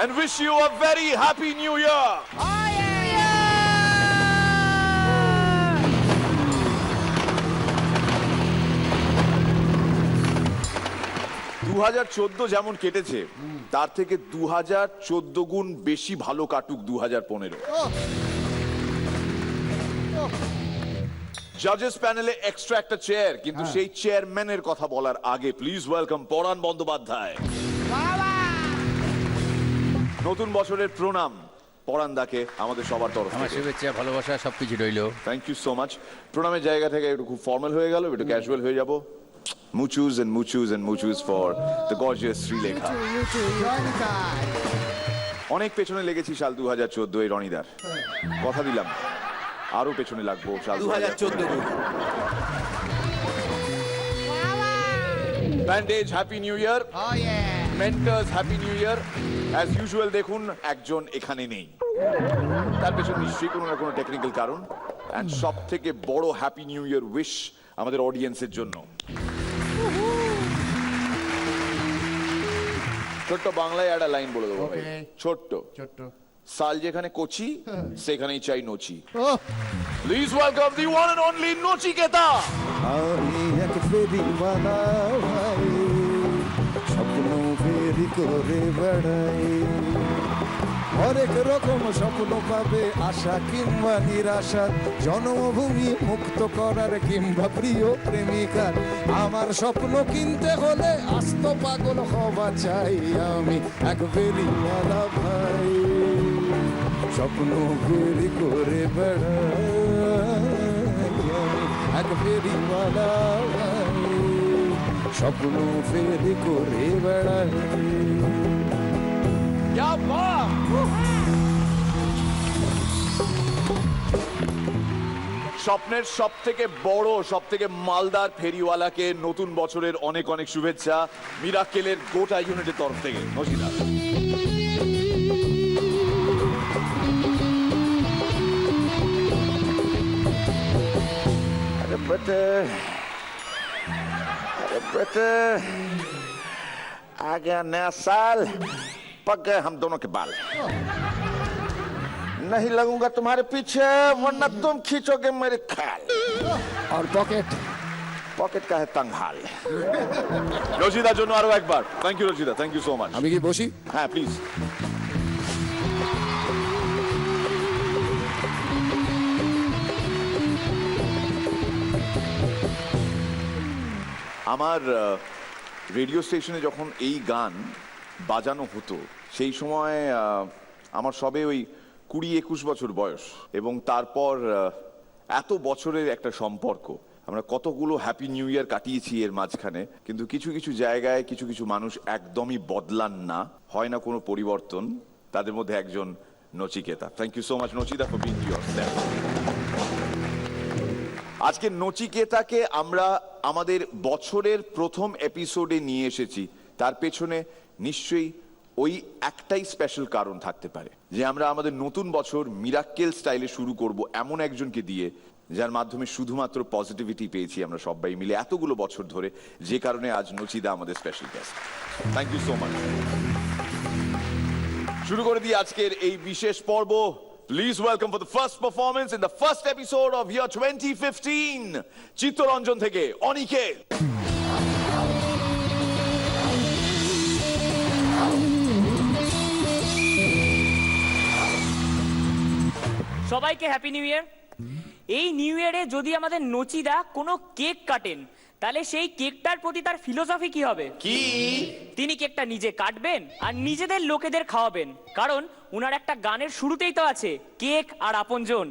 And wish you a very happy new year. 2014 যেমন কেটেছে তার থেকে 2014 গুণ বেশি ভালো কাটুক 2015। জাজেস প্যানেলে এক্সট্রা একটা চেয়ার, কিন্তু সেই চেয়ারম্যানের কথা বলার আগে প্লিজ ওয়েলকাম পরাণ বন্দ্যোপাধ্যায়। নতুন বছরের প্রণাম পরাণ দাকে আমাদের সবার তরফ থেকে। আমার শুভেচ্ছা, ভালোবাসা সবকিছু রইল। Thank you so much. প্রণামের জায়গা থেকে একটু খুব ফর্মাল হয়ে গেল, একটু ক্যাজুয়াল হয়ে যাব। Smooches and smooches and smooches for the gorgeous Srilekha. অনেক পেছনে লেগেছি সাল 2014 এই রনিদার, কথা দিলাম আরো পেছনে লাগবো সাল 2014। ব্যান্ডেজ হ্যাপি নিউ ইয়ার, মেন্টার্স হ্যাপি নিউ ইয়ার। অ্যাজ ইউজুয়াল দেখুন একজন এখানে নেই, তার পেছনে নিশ্চয়ই কোনো না কোনো টেকনিক্যাল কারণ। অ্যান্ড সব থেকে বড় হ্যাপি নিউ ইয়ার উইশ আমাদের অডিয়েন্সের জন্য। ছোট্ট বাংলায় একটা লাইন বলে দেবো, ছোট্ট ছোট্ট সাল যেখানে কচি সেখানেই চাই Nachi. Please welcome the one and only Nachiketa. আমি এক ফেরিওয়ালা ভাই, স্বপ্ন ফেরি করে বেড়াই, হরেক রকম স্বপ্ন পাবে আশা কিংবা নিরাশার, জন্মভূমি মুক্ত করার কিংবা প্রিয় প্রেমিকার। আমার স্বপ্ন কিনতে হলে আস্ত পাগল হওয়া চাই, আমি এক ফেরিওয়ালা ভাই, স্বপ্ন ফেরি করে বেড়াই, আমি এক ফেরিওয়ালা ভাই, স্বপ্ন ফেরি করে বেড়াই। স্বপ্নের সব থেকে বড় সব থেকে মালদার ফেরিওয়ালাকে নতুন বছরের অনেক অনেক শুভেচ্ছা মিরাক্কেলের গোটা ইউনিটের তরফ থেকে। নচিদা बेटे आ गया नया साल, पक गए हम दोनों के बाल। नहीं लगूंगा तुम्हारे पीछे वरना तुम खींचोगे मेरे खाल। और पॉकेट पॉकेट का है तंगहाल। রচিদার জন্য আরো একবার থ্যাংক ইউ রচিদা, থ্যাংক ইউ সো মাচ। আমি কি বসি? হ্যাঁ প্লিজ। আমার রেডিও স্টেশনে যখন এই গান বাজানো হতো সেই সময় আমার সবে ওই 20-21 বছর বয়স, এবং তারপর এত বছরের একটা সম্পর্ক, আমরা কতগুলো হ্যাপি নিউ ইয়ার কাটিয়েছি এর মাঝখানে, কিন্তু কিছু কিছু জায়গায় কিছু কিছু মানুষ একদমই বদলান না, হয় না কোনো পরিবর্তন। তাদের মধ্যে একজন Nachiketa. Thank you so much নচিদা ফর বিং ইয়োরসেলফ। আজকে নচিকেতাকে আমরা আমাদের বছরের প্রথম এপিসোডে নিয়ে এসেছি, তার পেছনে নিশ্চয়ই ওই একটাই স্পেশাল কারণ থাকতে পারে যে আমরা আমাদের নতুন বছর মিরাক্কেল স্টাইলে শুরু করব এমন একজনকে দিয়ে যার মাধ্যমে শুধুমাত্র পজিটিভিটি পেয়েছি আমরা সবাই মিলে এতগুলো বছর ধরে, যে কারণে আজ নচিদা আমাদের special guest. Thank you so much. শুরু করে দিই আজকের এই বিশেষ পর্ব। Please welcome for the first performance in the first episode of year 2015, Chittaranjan থেকে অনিকেত। সবাইকে হ্যাপি নিউ ইয়ার। এই নিউ ইয়ারে যদি আমাদের নচিদা কোনো কেক কাটেন তাহলে সেই কেকটার প্রতি তার ফিলোসফি কি হবে? কি তিনি কেকটা নিজে কাটবেন আর নিজেদের লোকেদের খাওয়াবেন, কারণ উনার একটা গানের শুরুতেই তো আছে কেক আর আপনজন।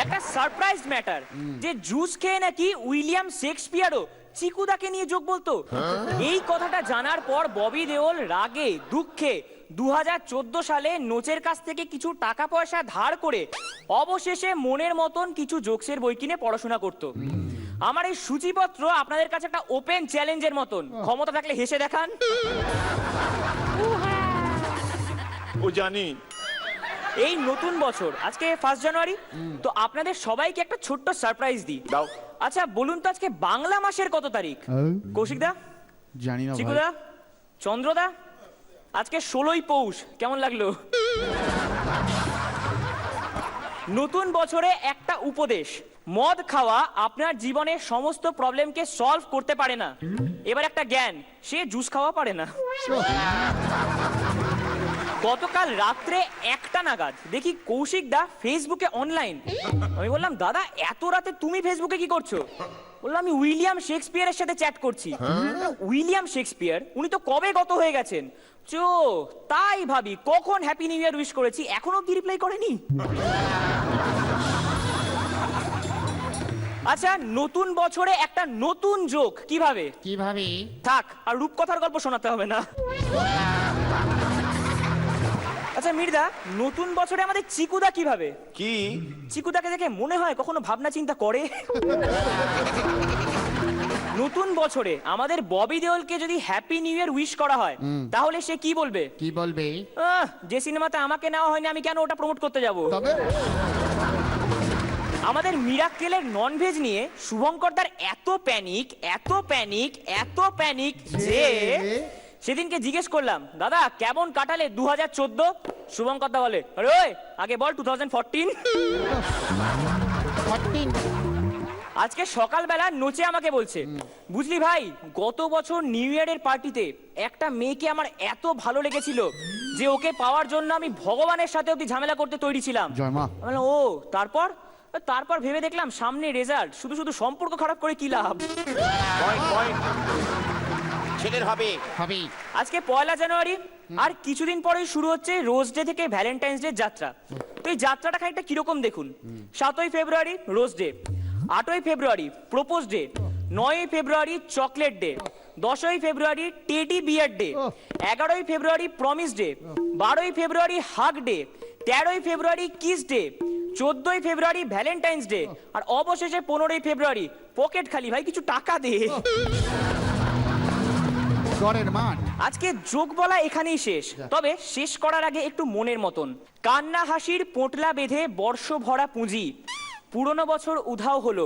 একটা সারপ্রাইজ ম্যাটার যে জুস খেয়ে নাকি উইলিয়াম শেক্সপিয়ারও চিকুদাকে নিয়ে যোগ বলতো। এই কথাটা জানার পর ববি দেওল রাগে দুঃখে 2014 সালে নোচের কাছ থেকে কিছু টাকা পয়সা ধার করে অবশেষে মনের মতন কিছু জোকসের বই কিনে পড়াশোনা করত। আমার এই সূচিপত্র আপনাদের কাছে একটা ওপেন চ্যালেঞ্জের মতন, ক্ষমতা থাকলে হেসে দেখান। ও জানি। এই নতুন বছর, আজকে 1 জানুয়ারি, তো আপনাদের সবাইকে একটা ছোট্ট সারপ্রাইজ দিই। দাও। আচ্ছা বলুন তো আজকে বাংলা মাসের কত তারিখ? কৌশিক দা, জানি না চিকু ভাই। দা, চন্দ্রদা, আজকে 16ই পৌষ। কেমন লাগলো? নতুন বছরে একটা উপদেশ, মদ খাওয়া আপনার জীবনের সমস্ত প্রবলেমকে সলভ করতে পারে না। এবার একটা জ্ঞান, সে জুস খাওয়া পারে না। গতকাল রাত্রে 1টা নাগাদ দেখি কৌশিক দা ফেসবুকে অনলাইন। আমি বললাম, দাদা এত রাতে তুমি ফেসবুকে কি করছো? বললাম, আমি উইলিয়াম শেক্সপিয়ারের সাথে চ্যাট করছি। উইলিয়াম শেক্সপিয়ার, উনি তো কবে গত হয়ে গেছেন। তাই ভাবি কখন হ্যাপি নিউ ইয়ার উইশ করেছি, এখনো অব্দি রিপ্লাই করেনি। আচ্ছা, নতুন বছরে একটা নতুন জোক কিভাবে? থাক, আর রূপকথার গল্প শোনাতে হবে না। আচ্ছা মির্দা, নতুন বছরে আমাদের চিকুদা কিভাবে? কি? চিকুদাকে দেখে মনে হয় কখনো ভাবনা চিন্তা করে? নতুন বছরে আমাদের ববি দেওলকে যদি হ্যাপি নিউ ইয়ার উইশ করা হয়, তাহলে সে কি বলবে? যে সিনেমাতে আমাকে নেওয়া হয়নি, আমি কেন ওটা প্রমোট করতে যাব? আমাদের মিরাক্কেলের ননভেজ নিয়ে শুভঙ্করদার এত প্যানিক যে সেদিনকে জিজ্ঞেস করলাম, দাদা কেমন কাটালে 2014? শুভঙ্করদা বলে, আরে ওই আগে বল 2014। আজকে সকালবেলা নোচে আমাকে বলছে, বুঝলি ভাই, গত বছর নিউ ইয়ারের পার্টিতে একটা মেয়েকে আমার এত ভালো লেগেছিল যে ওকে পাওয়ার জন্য আমি ভগবানের সাথে অব্দি ঝামেলা করতে তৈরি ছিলাম। ও তারপর ভেবে দেখলাম সামনে রেজাল্ট, শুধু সম্পর্ক খারাপ করে কি লাভ? ছেলের হবে। আজকে 1 জানুয়ারি, আর কিছুদিন পরেই শুরু হচ্ছে রোজ ডে থেকে ভ্যালেন্টাইন্স ডে যাত্রা। তো এই যাত্রাটা খানিকটা কিরকম দেখুন। 7ই ফেব্রুয়ারি রোজ ডে, 8ই ফেব্রুয়ারি প্রপোজ ডে, 9ই ফেব্রুয়ারি চকলেট ডে, 10ই ফেব্রুয়ারি টেডি বিয়ার ডে, 11ই ফেব্রুয়ারি প্রমিস ডে, 12ই ফেব্রুয়ারি হাগ ডে, 13ই ফেব্রুয়ারি কিস ডে, 14ই ফেব্রুয়ারি ভ্যালেন্টাইন্স ডে, আর অবশেষে 15ই ফেব্রুয়ারি পকেট খালি, ভাই কিছু টাকা দে। আজকে যোগ বলা এখানেই শেষ, তবে শেষ করার আগে একটু মনের মতন। কান্না হাসির পোঁটলা বেঁধে বর্ষ ভরা পুঁজি, পুরনো বছর উধাও হলো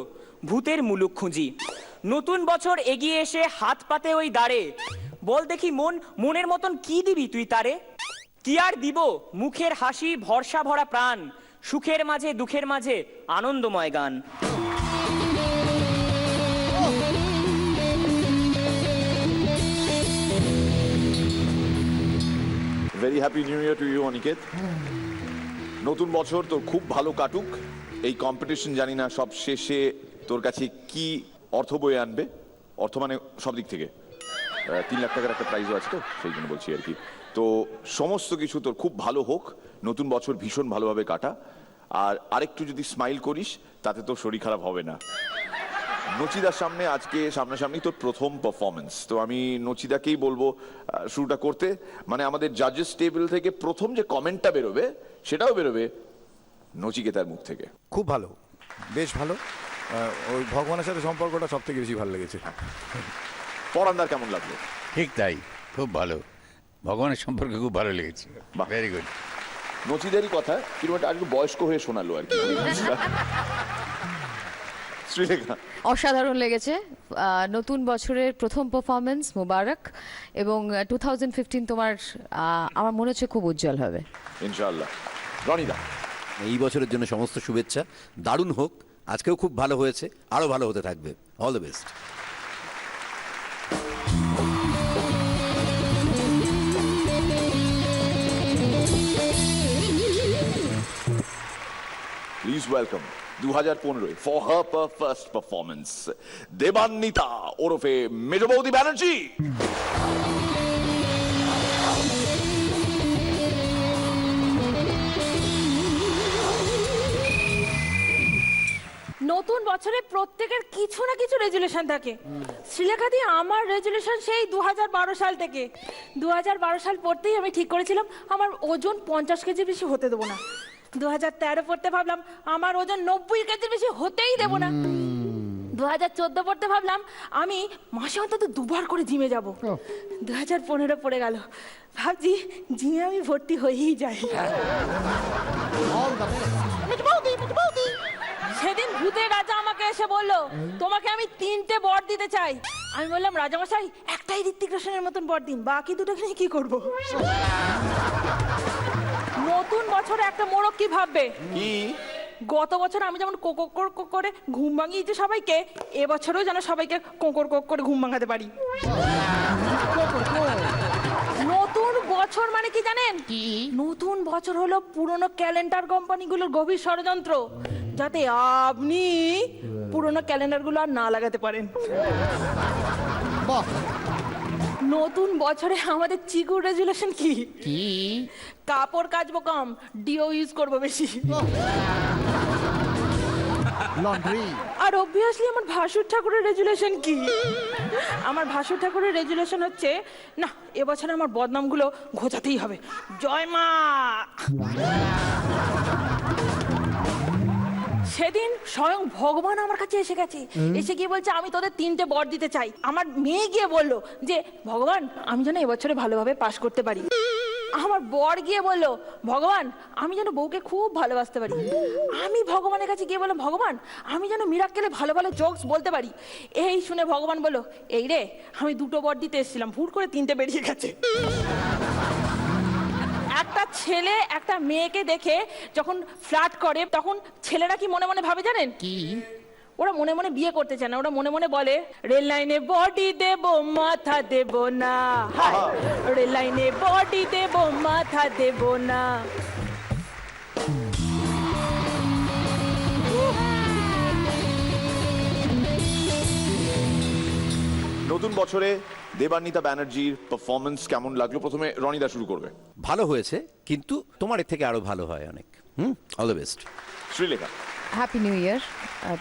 ভূতের মুলুক খুঁজি। নতুন বছর এগিয়ে এসে হাত পাতে ওই দাঁড়ে, বল দেখি মনের মতন কি দিবি তুই তারে? কি আর দিব, মুখের হাসি, ভরসা ভরা প্রাণ, সুখের মাঝে দুঃখের মাঝে আনন্দময় গান। Very happy new year to you Aniket. নতুন বছর তোর খুব ভালো কাটুক। এই কম্পিটিশন জানি না সব শেষে তোর কাছে কি অর্থ বয়ে আনবে, অর্থ মানে সব দিক থেকে। 3 লাখ টাকার একটা প্রাইজও আছে, তো সেই জন্য বলছি আর কি। তো সমস্ত কিছু তোর খুব ভালো হোক, নতুন বছর ভীষণ ভালোভাবে কাটা, আর আরেকটু যদি স্মাইল করিস তাতে তোর শরীর খারাপ হবে না। নচিদার সামনে আজকে সামনাসামনি তোর প্রথম পারফরমেন্স, তো আমি নচিদাকেই বলবো শুরুটা করতে। মানে আমাদের জাজেস টেবিল থেকে প্রথম যে কমেন্টটা বেরোবে সেটাও বেরোবে নচিকেতার মুখ থেকে। খুব ভালো, বেশ ভালো। ওই ভগবানের সাথে সম্পর্কটা সব থেকে বেশি ভালো লেগেছে। পরান্দার কেমন লাগলো? ঠিক তাই, খুব ভালো, ভগবানের সম্পর্কে খুব ভালো লেগেছে, বাহ। Very good. নচিদেরই কথা কিন্তু আর একটু বয়স্ক হয়ে শোনালো আর কি। শ্রীলেখা? অসাধারণ লেগেছে। নতুন বছরের প্রথম পারফরমেন্স মোবারক, এবং 2015 তোমার আমার মনে হচ্ছে খুব উজ্জ্বল হবে ইনশাআল্লাহ। রনিদা? এই বছরের জন্য সমস্ত শুভেচ্ছা, দারুণ হোক। আজকেও খুব ভালো হয়েছে, আরও ভালো হতে থাকবে। All the best. Please welcome 2015 for her first performance, Debanwita ওরফে মেজ বৌদি ব্যানার্জি। নতুন বছরে প্রত্যেকের কিছু না কিছু রেজুলেশন থাকে। শ্রীলেখাদি, আমার রেজুলেশন সেই 2012 সাল থেকে। 2012 সাল পড়তেই আমি ঠিক করেছিলাম আমার ওজন 50 কেজির বেশি হতে দেবো না। 2013 পড়তে ভাবলাম আমার ওজন 90 কেজির বেশি হতেই দেবো না। 2014 পড়তে ভাবলাম আমি মাসে অন্তত 2 বার করে জিমে যাব। 2015 পড়ে গেল, ভাবছি জিমে আমি ভর্তি হয়েই যাই। সেদিন ভূতের রাজা আমাকে এসে বলল, তোমাকে আমি 3টে বর দিতে চাই। আমি বললাম, রাজামশাই একটাই ঋত্বিক রোশনের মতন বর দিন, বাকি দুটোকে নিয়ে কি করব? নতুন বছরে একটা মোড়ক কি ভাববে? কি? গত বছর আমি যেমন কোকর করে ঘুম ভাঙিয়েছি সবাইকে, এবছরও যেন সবাইকে কোকর করে ঘুম ভাঙাতে পারি। নতুন বছর মানে কি জানেন? নতুন বছর হলো পুরনো ক্যালেন্ডার কোম্পানিগুলোর গভীর ষড়যন্ত্র, যাতে আপনি পুরনো ক্যালেন্ডারগুলো আর না লাগাতে পারেন। বাহ, নতুন বছরে আমাদের চিকুর রেজুলেশন কি? কাপড় কাচবো কম, ডিও ইউজ করবো বেশি। লন্ড্রি। আর অবভিয়াসলি আমার ভাসুর ঠাকুরের রেজুলেশন কি? আমার ভাসুর ঠাকুরের রেজুলেশন হচ্ছে, না এবছরে আমার বদনামগুলো ঘোচাতেই হবে। জয় মা। সেদিন স্বয়ং ভগবান আমার কাছে এসে গেছে, এসে গিয়ে বলছে আমি তোদের 3টে বর দিতে চাই। আমার মেয়ে গিয়ে বলল যে ভগবান আমি যেন এবছরে ভালোভাবে পাশ করতে পারি। আমার বর গিয়ে বলল, ভগবান আমি যেন বউকে খুব ভালোবাসতে পারি। আমি ভগবানের কাছে গিয়ে বললাম, ভগবান আমি যেন মিরাক্কেলে ভালো ভালো জোকস বলতে পারি। এই শুনে ভগবান বলল, এই রে আমি 2টো বর দিতে এসেছিলাম, ভুল করে 3টে বেরিয়ে গেছে। একটা ছেলে একটা মেয়েকে দেখে যখন ফ্লার্ট করে, তখন ছেলেরা কি মনে মনে ভাবে জানেন? কি? ওরা মনে মনে বিয়ে করতে চায় না, ওরা মনে মনে বলে, রেল লাইনে বডি দেব মাথা দেব না, রেল লাইনে বডি দেব মাথা দেব না। নতুন বছরে দেবান্বিতা ব্যানার্জির পারফরমেন্স কেমন লাগলো? প্রথমে রনিদা শুরু করবে। ভালো হয়েছে, কিন্তু তোমার এর থেকে আরো ভালো হয় অনেক। All the best. Sreelekha. Happy new year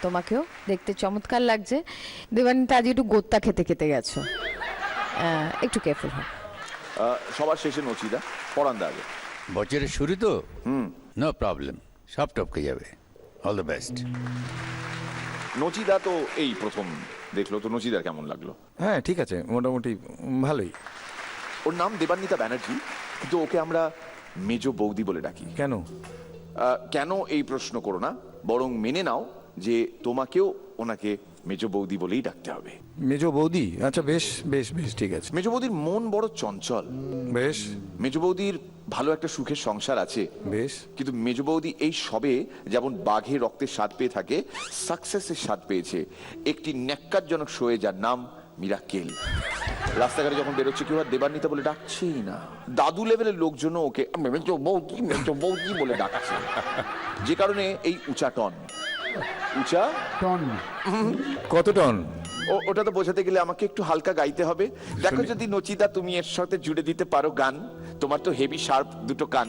তোমাকেও, দেখতে চমৎকার লাগছে। দেবানিতা আজ একটু গোত্তা খেতে খেতে গেছো, একটু কেয়ারফুল হও। সবার শেষে নচিদা, পরান্দা আগে। বছরের শুরু তো, নো প্রবলেম, সব টপকে যাবে। All the best. নচিদা তো এই প্রথম দেখলো, তো নচিদার কেমন লাগলো? হ্যাঁ ঠিক আছে, মোটামুটি ভালোই। ওর নাম দেবান্বিতা ব্যানার্জি, কিন্তু ওকে আমরা মেজ বৌদি বলে ডাকি। কেন? কেন এই প্রশ্ন করো না, বরং মেনে নাও যে তোমাকেও ওনাকে মেজ বৌদি বলেই ডাকতে হবে। মেজো বৌদি? আচ্ছা বেশ বেশ বেশ ঠিক আছে। মেজ বৌদির মন বড় চঞ্চল। বেশ মেজ বৌদির ভালো একটা সুখের সংসার আছে, বেশ। কিন্তু মেজ বৌদি এই সবে যেমন বাঘের রক্তের স্বাদ পেয়ে থাকে, সাকসেসের স্বাদ পেয়েছে একটি ন্যাক্কারজনক শোয়ে, যার নাম মিরাক্কেল। রাস্তাঘাটে যখন বেরোচ্ছে কেউ আর দেবান্বিতা বলে ডাকছেই না, দাদু লেভেলের লোকজনও ওকে মেজ বৌদি বলে ডাকছে, যে কারণে এই উঁচা টন। উঁচা টন। কত টন? ওটা তো বোঝাতে গেলে আমাকে একটু হালকা গাইতে হবে। দেখো যদি নচিতা তুমি এর সাথে জুড়ে দিতে পারো গান, তোমার তো হেভি শার্প দুটো কান।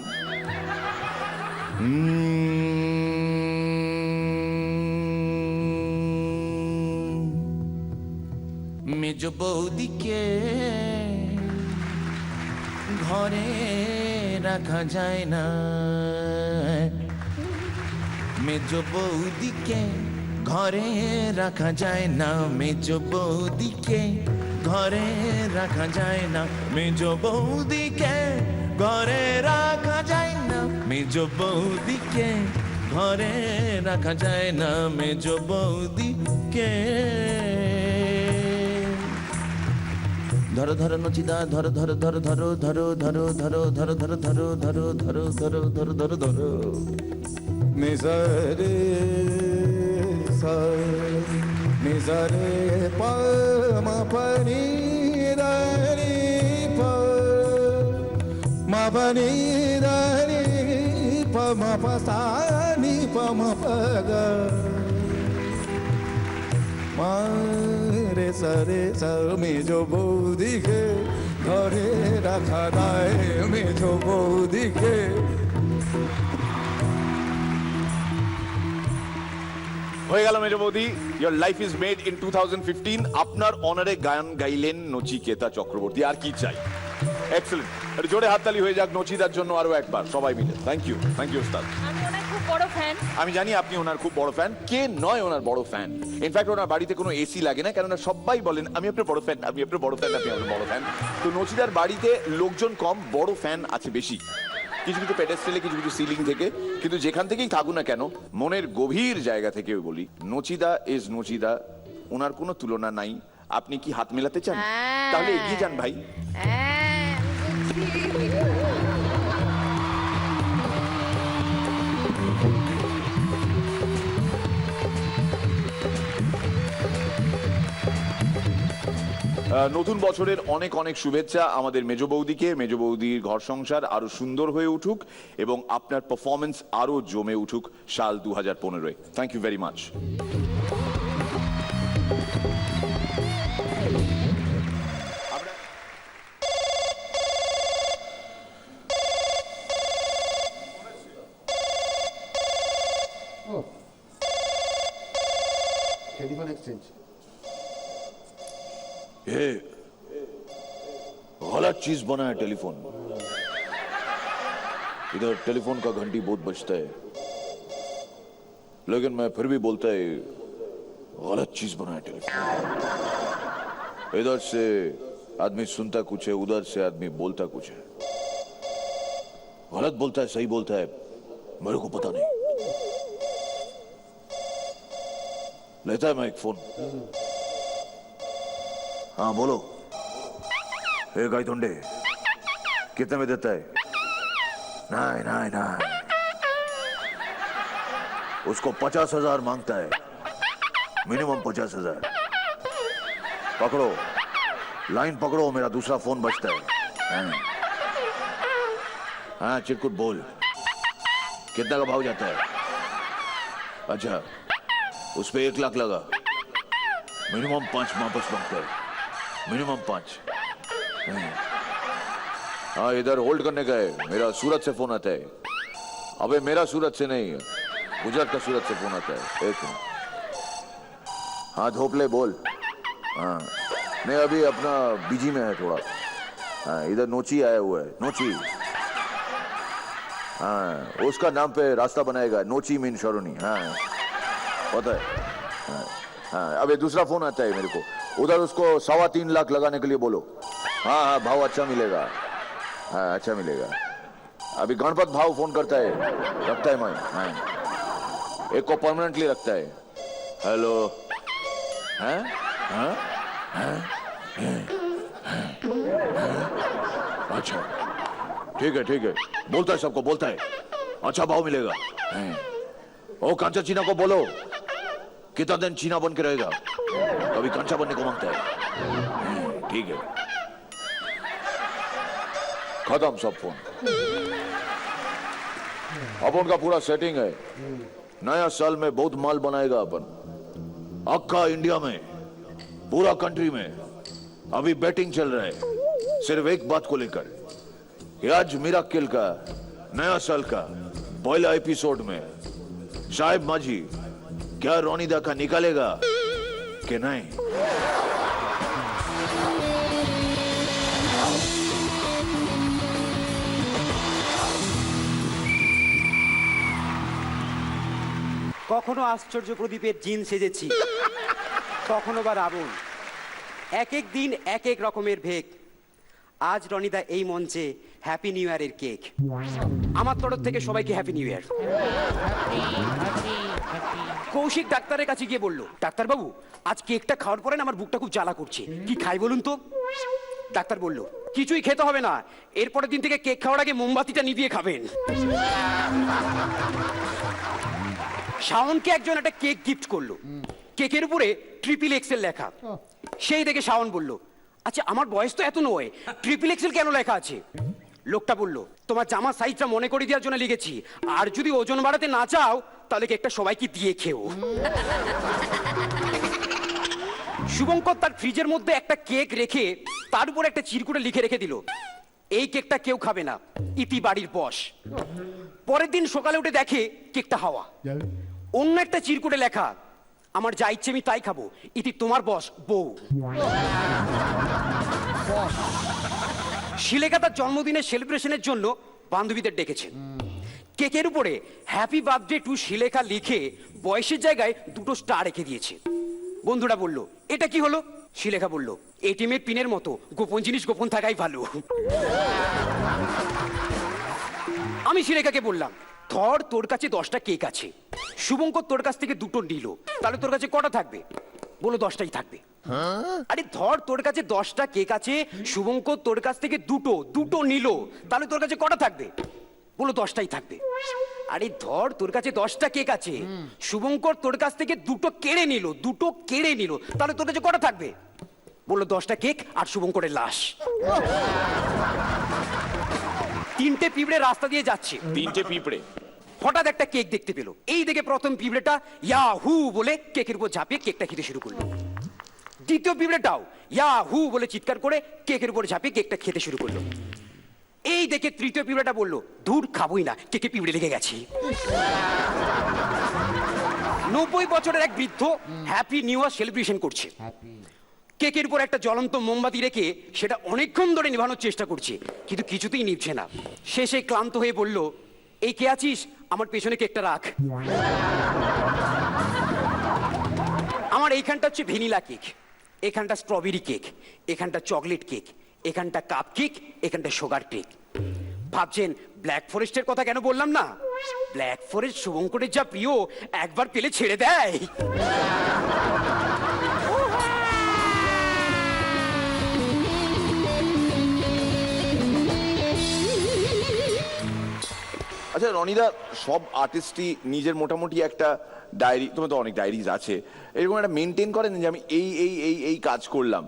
মেজ বৌদিকে ঘরে রাখা যায় না, মেজ বৌদিকে ঘরে রাখা যায় না, মেজ বৌদিকে ঘরে রাখা যায় না, মেজ বৌদিকে ঘরে রাখা যায় না, মেজ বৌদিকে ঘরে রাখা যায় না, মেজ বৌদিকে। ধরো ধরো নচিদা, ধরো ধরো ধরো ধরো ধরো ধরো ধরো ধরো ধরো ধরো ধরো ধরো ধরো ধরো ধরো ধরো। নিজারে নিজারে পানি রে পানি রে পানি মারে সারে সার মেজো বৌদিকে ঘরে রাখা দায়, মেজো বৌদিকে। হয়ে গেল মেজ বৌদি, your life is made in 2015। আপনার অনারে গান গাইলেন নচিকেতা চক্রবর্তী, আর কি চাই। এক্সেলেন্ট, একটু জোরে হাততালি হয়ে যাক নচিদার জন্য আরো একবার সবাই মিলে। থ্যাংক ইউ ওস্তাদ। আমি ওনার খুব বড় ফ্যান। আমি জানি আপনি ওনার খুব বড় ফ্যান, কে নয় ওনার বড় ফ্যান। ইনফ্যাক্ট ওনার বাড়িতে কোনো এসি লাগে না, কেননা সবাই বলেন আমি আপনার বড় ফ্যান, আমি আপনার বড় ফ্যান, আপনি আপনার বড় ফ্যান। তো নচিদার বাড়িতে লোকজন কম, বড় ফ্যান আছে বেশি, কিছু কিছু পেডেস্ট্রেলে, কিছু কিছু সিলিং থেকে। কিন্তু যেখান থেকেই থাকুক না কেন, মনের গভীর জায়গা থেকে বলি, নচিদা ইজ নচিদা, ওনার কোনো তুলনা নাই। আপনি কি হাত মেলাতে চান? তাহলে এগিয়ে যান ভাই। নতুন বছরের অনেক অনেক শুভেচ্ছা আমাদের মেজ বৌদিকে। মেজ বৌদির ঘর সংসার আরো সুন্দর হয়ে উঠুক এবং আপনার পারফরমেন্স আরো জমে উঠুক সাল 2015। Thank you very much. Telephone exchange. ये गलत चीज बना है टेलीफोन। इधर टेलीफोन का घंटी बहुत बजता है, लेकिन मैं फिर भी बोलता है गलत चीज बना है टेलीफोन। इधर से आदमी सुनता कुछ है, उधर से आदमी बोलता कुछ है। गलत बोलता है सही बोलता है मेरे को पता नहीं। लेता है मैं एक फोन। हाँ बोलो। हे गायतोंडे, कितने में देता है? नहीं नहीं नहीं, उसको 50,000 मांगता है, मिनिमम 50,000। पकड़ो लाइन, पकड़ो, मेरा दूसरा फोन बजता है। हाँ चिरकुट बोल, कितना का भाव जाता है? अच्छा, उस पे 1 लाख लगा, मिनिमम 5 वापस मांगता है, मिनिमम 5। हाँ इधर होल्ड करने का है, मेरा सूरत से फोन आता है। अबे मेरा सूरत से नहीं, गुजरात का सूरत से फोन आता है। एक मिनट। हाँ धोपले बोल। हाँ नहीं, अभी अपना बीजी में है थोड़ा। हाँ इधर नोची आया हुआ है, नोची। हाँ उसका नाम पे रास्ता बनाएगा, नोची मीन शरोनी। हाँ पता है। हाँ अबे दूसरा फोन आता है मेरे को, उधर उसको 3.25 लाख लगाने के लिए बोलो। हाँ हाँ भाव अच्छा मिलेगा। हाँ अच्छा मिलेगा। अभी गणपत भाव फोन करता है, रखता है मैं। हाँ एक को परमानेंटली रखता है। हेलो। हाँ हाँ हाँ अच्छा ठीक है बोलता है, सबको बोलता है, अच्छा भाव मिलेगा। ओ कांचा चीना को बोलो कितना दिन चीना बन के रहेगा, कभी कांचा बनने को मांगता है। ठीक है, खत्म सब फोन। अपन का पूरा सेटिंग है, नया साल में बहुत माल बनाएगा अपन। अक्का इंडिया में, पूरा कंट्री में अभी बैटिंग चल रहा है सिर्फ एक बात को लेकर। आज मिराकिल का नया साल का पहला एपिसोड में साहिब माझी क्या रोनीदा का निकालेगा कि नहीं? কখনো আশ্চর্য প্রদীপের জিন সেজেছি, কখনো বা রাবণ। এক এক দিন এক এক রকমের ভেক। আজ রনিদা এই মঞ্চে হ্যাপি নিউ ইয়ারের কেক। আমার তরফ থেকে সবাইকে হ্যাপি নিউ ইয়ার। কৌশিক ডাক্তারের কাছে গিয়ে বলল, ডাক্তারবাবু আজ কেকটা খাওয়ার পরে না আমার বুকটা খুব জ্বালা করছে, কি খাই বলুন তো? ডাক্তার বলল, কিছুই খেতে হবে না, এরপরের দিন থেকে কেক খাওয়ার আগে মোমবাতিটা নিভিয়ে খাবেন। শাওনকে একজন একটা কেক গিফট করলো, কেকের উপরে XXL লেখা। সেই দেখে শাওন বলল, আচ্ছা আমার বয়স তো এত নয়, XXL কেন লেখা আছে? লোকটা বলল, তোমার জামার সাইজটা মনে করে দেওয়ার জন্য লিখেছি, আর যদি ওজন বাড়াতে না চাও তাহলে কেকটা সবাইকে দিয়ে খেও। শুভঙ্কর তার ফ্রিজের মধ্যে একটা কেক রেখে তার উপর একটা চিরকুটে লিখে রেখে দিল, এই কেকটা কেউ খাবে না, ইতি বাড়ির বস। পরের দিন সকালে উঠে দেখে কেকটা হাওয়া। অন্য একটা চিরকুটে লেখা, আমার যা ইচ্ছে আমি তাই খাবো, ইতি তোমার বস বউ। শিলেখা তার জন্মদিনের সেলিব্রেশনের জন্য বান্ধবীদের ডেকেছে। কেকের উপরে হ্যাপি বার্থডে টু শিলেখা লিখে বয়সের জায়গায় 2টো স্টার রেখে দিয়েছে। বন্ধুরা বলল, এটা কি হলো? শিলেখা বলল, এটিএমের পিনের মতো গোপন জিনিস গোপন থাকাই ভালো। আমি শিলেখাকে বললাম, ধর তোর কাছে 10টা কেক আছে, শুভঙ্কর তোর কাছ থেকে 2টো নিল, তাহলে তোর কাছে কটা থাকবে? বলো 10টাই থাকবে। আরে ধর তোর কাছে 10টা কেক আছে, শুভঙ্কর তোর কাছ থেকে 2টো নিল, তাহলে তোর কাছে কটা থাকবে? বলো 10টাই থাকবে। আরে ধর তোর কাছে 10টা কেক আছে, শুভঙ্কর তোর কাছ থেকে 2টো কেড়ে নিল, তাহলে তোর কাছে কটা থাকবে? বলো 10টা কেক আর শুভঙ্করের লাশ। 3টে পিঁপড়ে রাস্তা দিয়ে যাচ্ছে। 3টে পিঁপড়ে হঠাৎ একটা কেক দেখতে পেলো। এই দেখে প্রথম পিঁপড়েটা ইয়াহু বলে কেকের উপর ঝাঁপিয়ে কেকটা খেতে শুরু করলো। দ্বিতীয় পিঁপড়েটাও ইয়াহু বলে চিৎকার করে কেকের উপর ঝাঁপিয়ে কেকটা খেতে শুরু করলো। এই দেখে তৃতীয় পিঁপড়েটা বললো, ধুর খাবোই না, কেকে পিঁপড়ে লেগে গেছে। 90 বছরের এক বৃদ্ধ হ্যাপি নিউ ইয়ার সেলিব্রেশন করছে। কেকের উপর একটা জ্বলন্ত মোমবাতি রেখে সেটা অনেকক্ষণ ধরে নিভানোর চেষ্টা করছে, কিন্তু কিছুতেই নিভছে না। শেষে ক্লান্ত হয়ে বলল, এই কে আছিস, আমার পেছনে কেকটা রাখ। আমার এইখানটা হচ্ছে ভ্যানিলা কেক, এখানটা স্ট্রবেরি কেক, এখানটা চকলেট কেক, এখানটা কাপ কেক, এখানটা সুগার কেক। ভাবছেন ব্ল্যাক ফরেস্টের কথা কেন বললাম না? ব্ল্যাক ফরেস্ট শুভঙ্করের যা প্রিয়, একবার পেলে ছেড়ে দেয়। আচ্ছা রনিদা, সব আর্টিস্টই নিজের মোটামুটি একটা ডায়েরি, তোমার তো অনেক ডায়েরিজ আছে, এরকম একটা মেনটেন করেন যে আমি এই কাজ করলাম,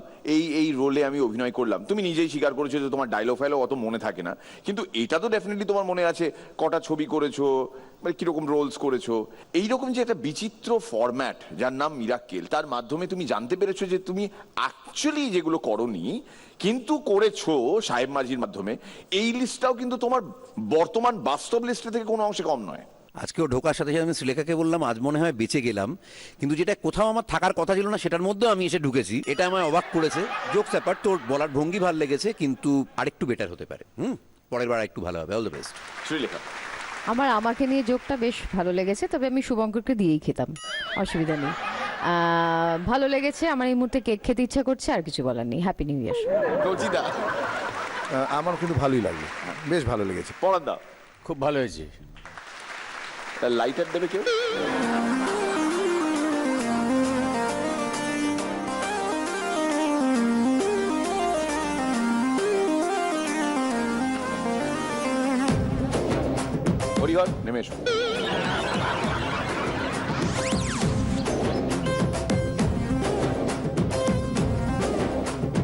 এই রোলে আমি অভিনয় করলাম। তুমি নিজেই স্বীকার করেছো যে তোমার ডায়লগ ফাইলও অত মনে থাকে না, কিন্তু এটা তো ডেফিনেটলি তোমার মনে আছে কটা ছবি করেছো, মানে কিরকম রোলস করেছো। এইরকম যে একটা বিচিত্র ফরম্যাট যার নাম মিরাক্কেল, তার মাধ্যমে তুমি জানতে পেরেছো যে তুমি অ্যাকচুয়ালি যেগুলো করনি কিন্তু করেছো সাহেব মাঝির মাধ্যমে, এই লিস্টটাও কিন্তু তোমার বর্তমান বাস্তব লিস্ট থেকে কোনো অংশে কম নয়। আজকেও ঢোকার সাথে সাথে আমি শ্রীলেখাকে বললাম, আজ মনে হয় বেঁচে গেলাম, কিন্তু যেটা কোথাও আমার থাকার কথা ছিল না সেটার মধ্যেও আমি এসে ঢুকেছি। এটা আমায় অবাক করেছে। জোকস অ্যাপার্ট, তোর বলার ভঙ্গি ভালো লেগেছে, কিন্তু আরেকটু বেটার হতে পারে। পরের বার একটু ভালো হবে। All the best. শ্রীলেখা, আমাকে নিয়ে জোকটা বেশ ভালো লেগেছে, তবে আমি শুভঙ্করকে দিয়েই খেতাম, অসুবিধা নেই। ভালো লেগেছে। আমার এই মুহূর্তে কেক খেতে ইচ্ছা করছে, আর কিছু বলার নেই। হ্যাপি নিউ ইয়ার। রচিদা, আমার কিন্তু ভালোই লাগলো, বেশ ভালো লেগেছে। পড়ান দাও। খুব ভালো হয়েছে। লাইটার দেবে কেউ? হরিহর, নেমে এসো।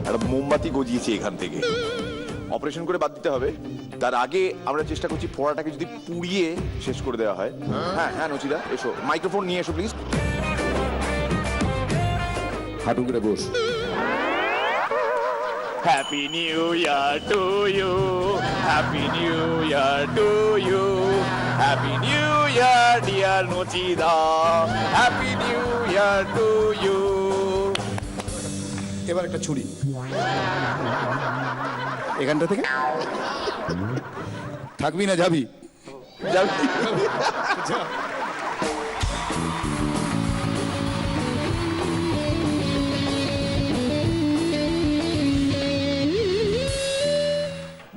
একটা মোমবাতি গজিয়েছি এখান থেকে, অপারেশন করে বাদ দিতে হবে। তার আগে আমরা চেষ্টা করছি ফোড়াটাকে যদি পুড়িয়ে শেষ করে দেওয়া হয়। হ্যাঁ নচিদা, এসো, মাইক্রোফোন নিয়ে এসো প্লিজ। হাঁটু করে বস। Happy new year to you, happy new year to you, happy new year dear নচিদা, happy new year to you. এবার একটা ছুরি এখানটা থেকে। থাকবি না যাবি? যাবি?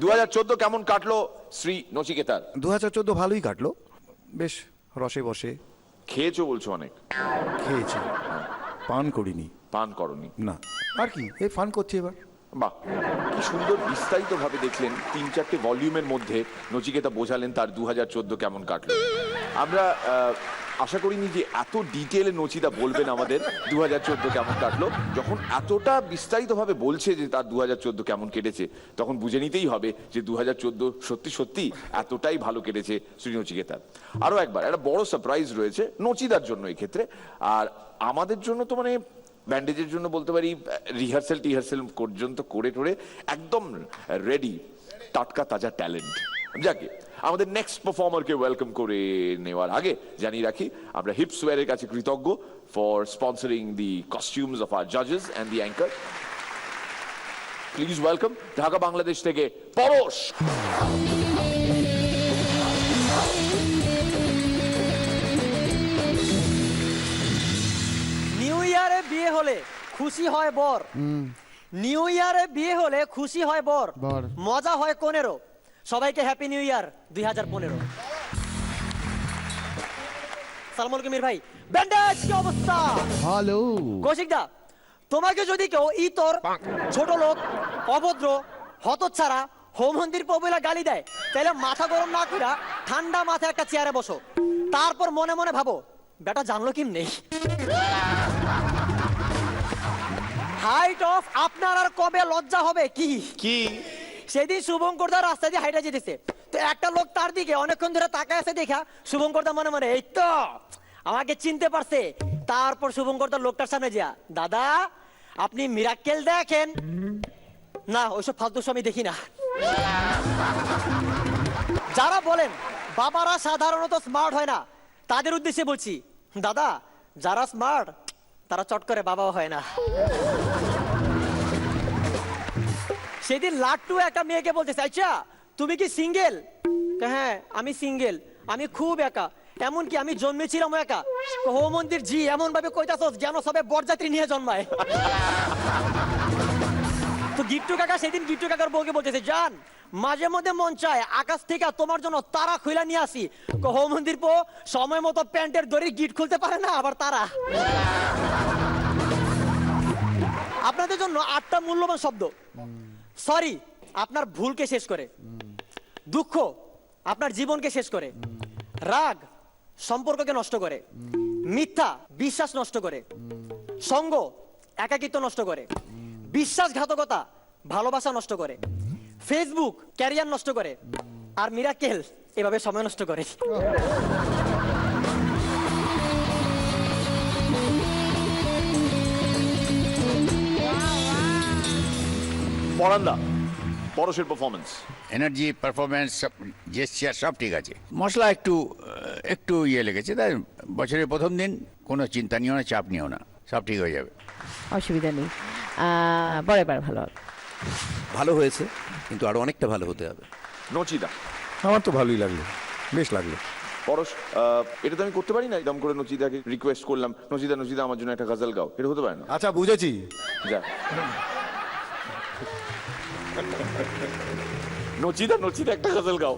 2014 কেমন কাটলো শ্রী নচিকেতার? 2014 ভালোই কাটলো, বেশ রসে বসে। খেয়েছো বলছো অনেক? খেয়েছি, পান করিনি। পান করনি? না। আর কি, এই ফান করছি এবার। বাহ, কি সুন্দর বিস্তারিত ভাবে দেখলেন 3-4টে ভলিউমের মধ্যে নচিকেতা বোঝালেন তার 2014 কেমন কাটলো। আমরা আশা করিনি যে এত ডিটেলে নচিতা বলবেন আমাদের 2014 কেমন কাটলো। যখন এতটা বিস্তারিতভাবে বলছে যে তার 2014 কেমন কেটেছে, তখন বুঝে নিতেই হবে যে 2014 সত্যি সত্যি এতটাই ভালো কেটেছে শ্রী নচিকেতার। আরো একবার একটা বড় সারপ্রাইজ রয়েছে নচিতার জন্য এই ক্ষেত্রে, আর আমাদের জন্য তো মানে ব্যান্ডেজের জন্য বলতে পারি রিহার্সেল পর্যন্ত করে টোরে একদম রেডি, টাটকা তাজা ট্যালেন্ট। যাকে আমাদের নেক্সট পারফর্মারকে ওয়েলকাম করে নেওয়ার আগে জানিয়ে রাখি আমরা হিপসওয়্যারের কাছে কৃতজ্ঞ for sponsoring the costumes of our জাজেস and the anchor. Please welcome Dhaka Bangladesh থেকে পরশ। নিউ ইয়ারে বিয়ে হলে খুশি হয় বর, নিউ ইয়ারে বিয়ে হলে খুশি হয় বর, মজা হয় কোনেরও। সবাইকে হ্যাপি নিউ ইয়ার 2015। সালাম আলাইকুম মির ভাই। ব্যান্ডেজ কি অবস্থা? হ্যালো কৌশিক দা, তোমাকে যদি কেউ ইতর, ছোট লোক, অভদ্র, হতচ্ছাড়া, হোম মন্দির পবিলা গালি দেয়, তাহলে মাথা গরম না কইরা ঠান্ডা মাথায় একটা চেয়ারে বসো, তারপর মনে মনে ভাবো বেটা জানলো কি নেই। হাইট অফ আপনার আর কবে লজ্জা হবে কি কি সেদিন শুভঙ্কর দা রাস্তা দিয়ে হাইটা যেতেছে, তো একটা লোক তার দিকে অনেকক্ষণ ধরে তাকায় আছে দেখা শুভঙ্কর দা মনে মনে এই তো আমাকে চিনতে পারছে। তারপর শুভঙ্কর দা লোকটার সামনে যা, দাদা আপনি মিরাক্কেল দেখেন না? ওইসব ফালতু আমি দেখি না। যারা বলেন বাবারা সাধারণত স্মার্ট হয় না, তাদের উদ্দেশ্যে বলছি দাদা যারা স্মার্ট তারা চট করে বাবাও হয় না। সেদিন লাট্টু একটা মেয়েকে বলতেছে, আচ্ছা তুমি কি সিঙ্গেল? হ্যাঁ আমি সিঙ্গেল, আমি খুব একা, এমনকি আমি জন্মেছিলাম একা। হোম মন্দির জি এমন ভাবে কইতাছস যেন সবে বরযাত্রী নিয়ে জন্মায়। তো গিট্টু কাকা সেদিন গিট্টু কাকার বউকে বলতেছে, জান মাঝে মধ্যে মন চায় আকাশ থেকে তোমার জন্য তারা খুইলা নিয়ে আসি। হোম মন্দির পো সময় মতো প্যান্টের দড়ি গিট খুলতে পারে না, আবার তারা। আপনাদের জন্য 8টা মূল্যবান শব্দ। সরি আপনার ভুলকে শেষ করে, দুঃখ আপনার জীবনকে শেষ করে, রাগ সম্পর্ককে নষ্ট করে, মিথ্যা বিশ্বাস নষ্ট করে, সঙ্গ একাকিত্ব নষ্ট করে, বিশ্বাসঘাতকতা ভালোবাসা নষ্ট করে, ফেসবুক ক্যারিয়ার নষ্ট করে, আর মিরাকেল এভাবে সময় নষ্ট করে। পরান্দা পরশের পারফরমেন্স, এনার্জি, পারফরমেন্স, জেস্চার সব ঠিক আছে। মশলা একটু একটু ইয়ে লেগেছে, তাই বছরের প্রথম দিন কোনো চিন্তা নিও না, চাপ নিও না, সব ঠিক হয়ে যাবে। অসুবিধা নেই, পরের বার ভালো হবে। ভালো হয়েছে কিন্তু আরো অনেকটা ভালো হতে হবে। নচিদা। আমার তো ভালোই লাগলো, বেশ লাগলো। পরশ এটা তো আমি করতে পারি না, একদম করে নচিদাকে রিকোয়েস্ট করলাম, নচিদা নচিদা আমার জন্য একটা গজল গাও, এটা হতে পারে না? আচ্ছা বুঝেছি। যা নচিদা নচিদা একটা গজল গাও।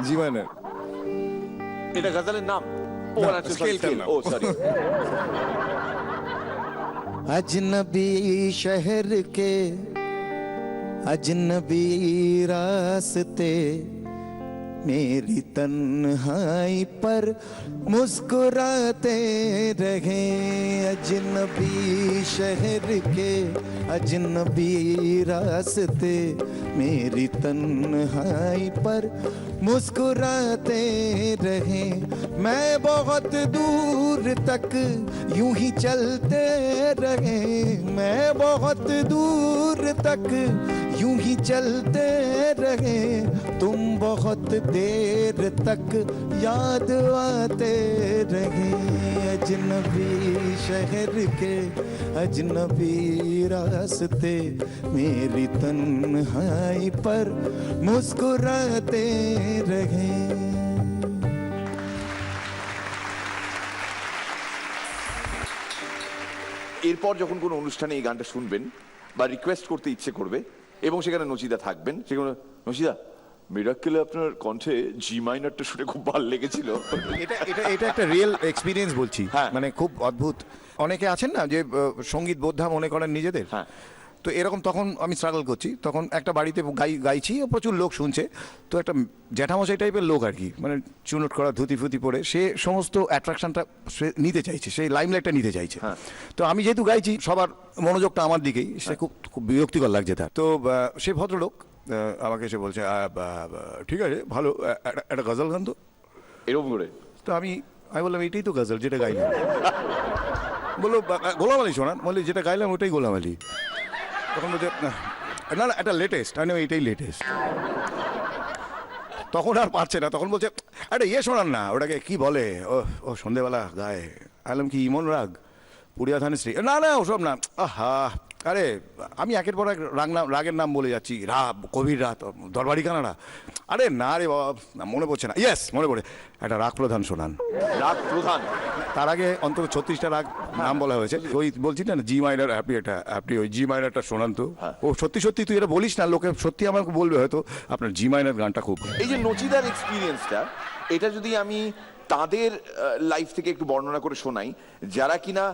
জীবনের এটা গজলের নাম? ও না, আচ্ছা scale স্কেল, নাম। ও সরি। अजनबी शहर के अजनबी रास्ते मेरी तन्हाई पर मुस्कुराते रहे। अजनबी शहर के अजनबी रास्ते मेरी तन्हाई पर मुस्कुराते रहे। मैं बहुत दूर तक यूं ही चलते रहे, मैं बहुत दूर तक यूं ही चलते रहे। तुम बहुत देर तक याद आते रहे। अजनबी शहर के अजनबी रास्ते मेरी तन्हाई पर मुस्कुराते रहे। এরপর যখন কোনো অনুষ্ঠানে এই গানটা শুনবেন বা রিকোয়েস্ট করতে ইচ্ছে করবে এবং সেখানে নচিদা থাকবেন, সেখানে নচিদা মিরাক্কেলে আপনার কণ্ঠে জি মাইনারটা শুনে খুব ভালো লেগেছিল। এটা এটা এটা একটা রিয়েল এক্সপিরিয়েন্স বলছি, হ্যাঁ। মানে খুব অদ্ভুত। অনেকে আছেন না যে সঙ্গীত বোদ্ধা মনে করেন নিজেদের, হ্যাঁ। তো এরকম তখন আমি স্ট্রাগল করছি। তখন একটা বাড়িতে গাইছি, প্রচুর লোক শুনছে, তো একটা জ্যাঠামশাই টাইপের লোক আর কি, মানে চুনট করা ধুতি ফুতি পরে, সে সমস্ত অ্যাট্রাকশনটা সে নিতে চাইছে, সেই লাইমলাইটটা নিতে চাইছে। হ্যাঁ। তো আমি যেহেতু গাইছি, সবার মনোযোগটা আমার দিকেই, সে খুব খুব বিরক্তিকর লাগছে তার। তো সে ভদ্রলোক আমাকে এসে বলছে, ঠিক আছে ভালো, একটা গজল গান তো এরকম করে। তো আমি বললাম এটাই তো গজল যেটা গাইলাম। বললো গোলাম আলী শোনান, বলি যেটা গাইলাম ওটাই গোলাম আলী। তখন বলছে না না এটা লেটেস্ট, আমি এইটাই লেটেস্ট। তখন আর পারছে না, তখন বলছে আরে ইয়ে শোনান না, ওটাকে কি বলে, ও ও সন্ধেবেলা গায়ে, আলাম কি ইমন রাগ, পুরিয়া ধানশ্রী, না না ওসব না, আহা আরে আমি একের পর এক রাগের নাম বলে যাচ্ছি, কবির রাত, দরবারি কানাডা, আরে না রে বাবা মনে পড়ছে না, ইয়েস মনে পড়ে, একটা রাগ প্রধান শোনান। রাগ প্রধান, তার আগে অন্তত 36টা রাগ নাম বলা হয়েছে, ওই বলছি না জি মাইনার, আপনি ওই জি মাইনারটা শোনান তো। ও সত্যি সত্যি তুই এটা বলিস না, লোকে সত্যি আমাকে বলবে হয়তো আপনার জি মাইনার গানটা খুব। এই যে নচিদার এক্সপিরিয়েন্সটা, এটা যদি আমি তাদের লাইফ থেকে একটু বর্ণনা করে শোনাই, যারা কিনা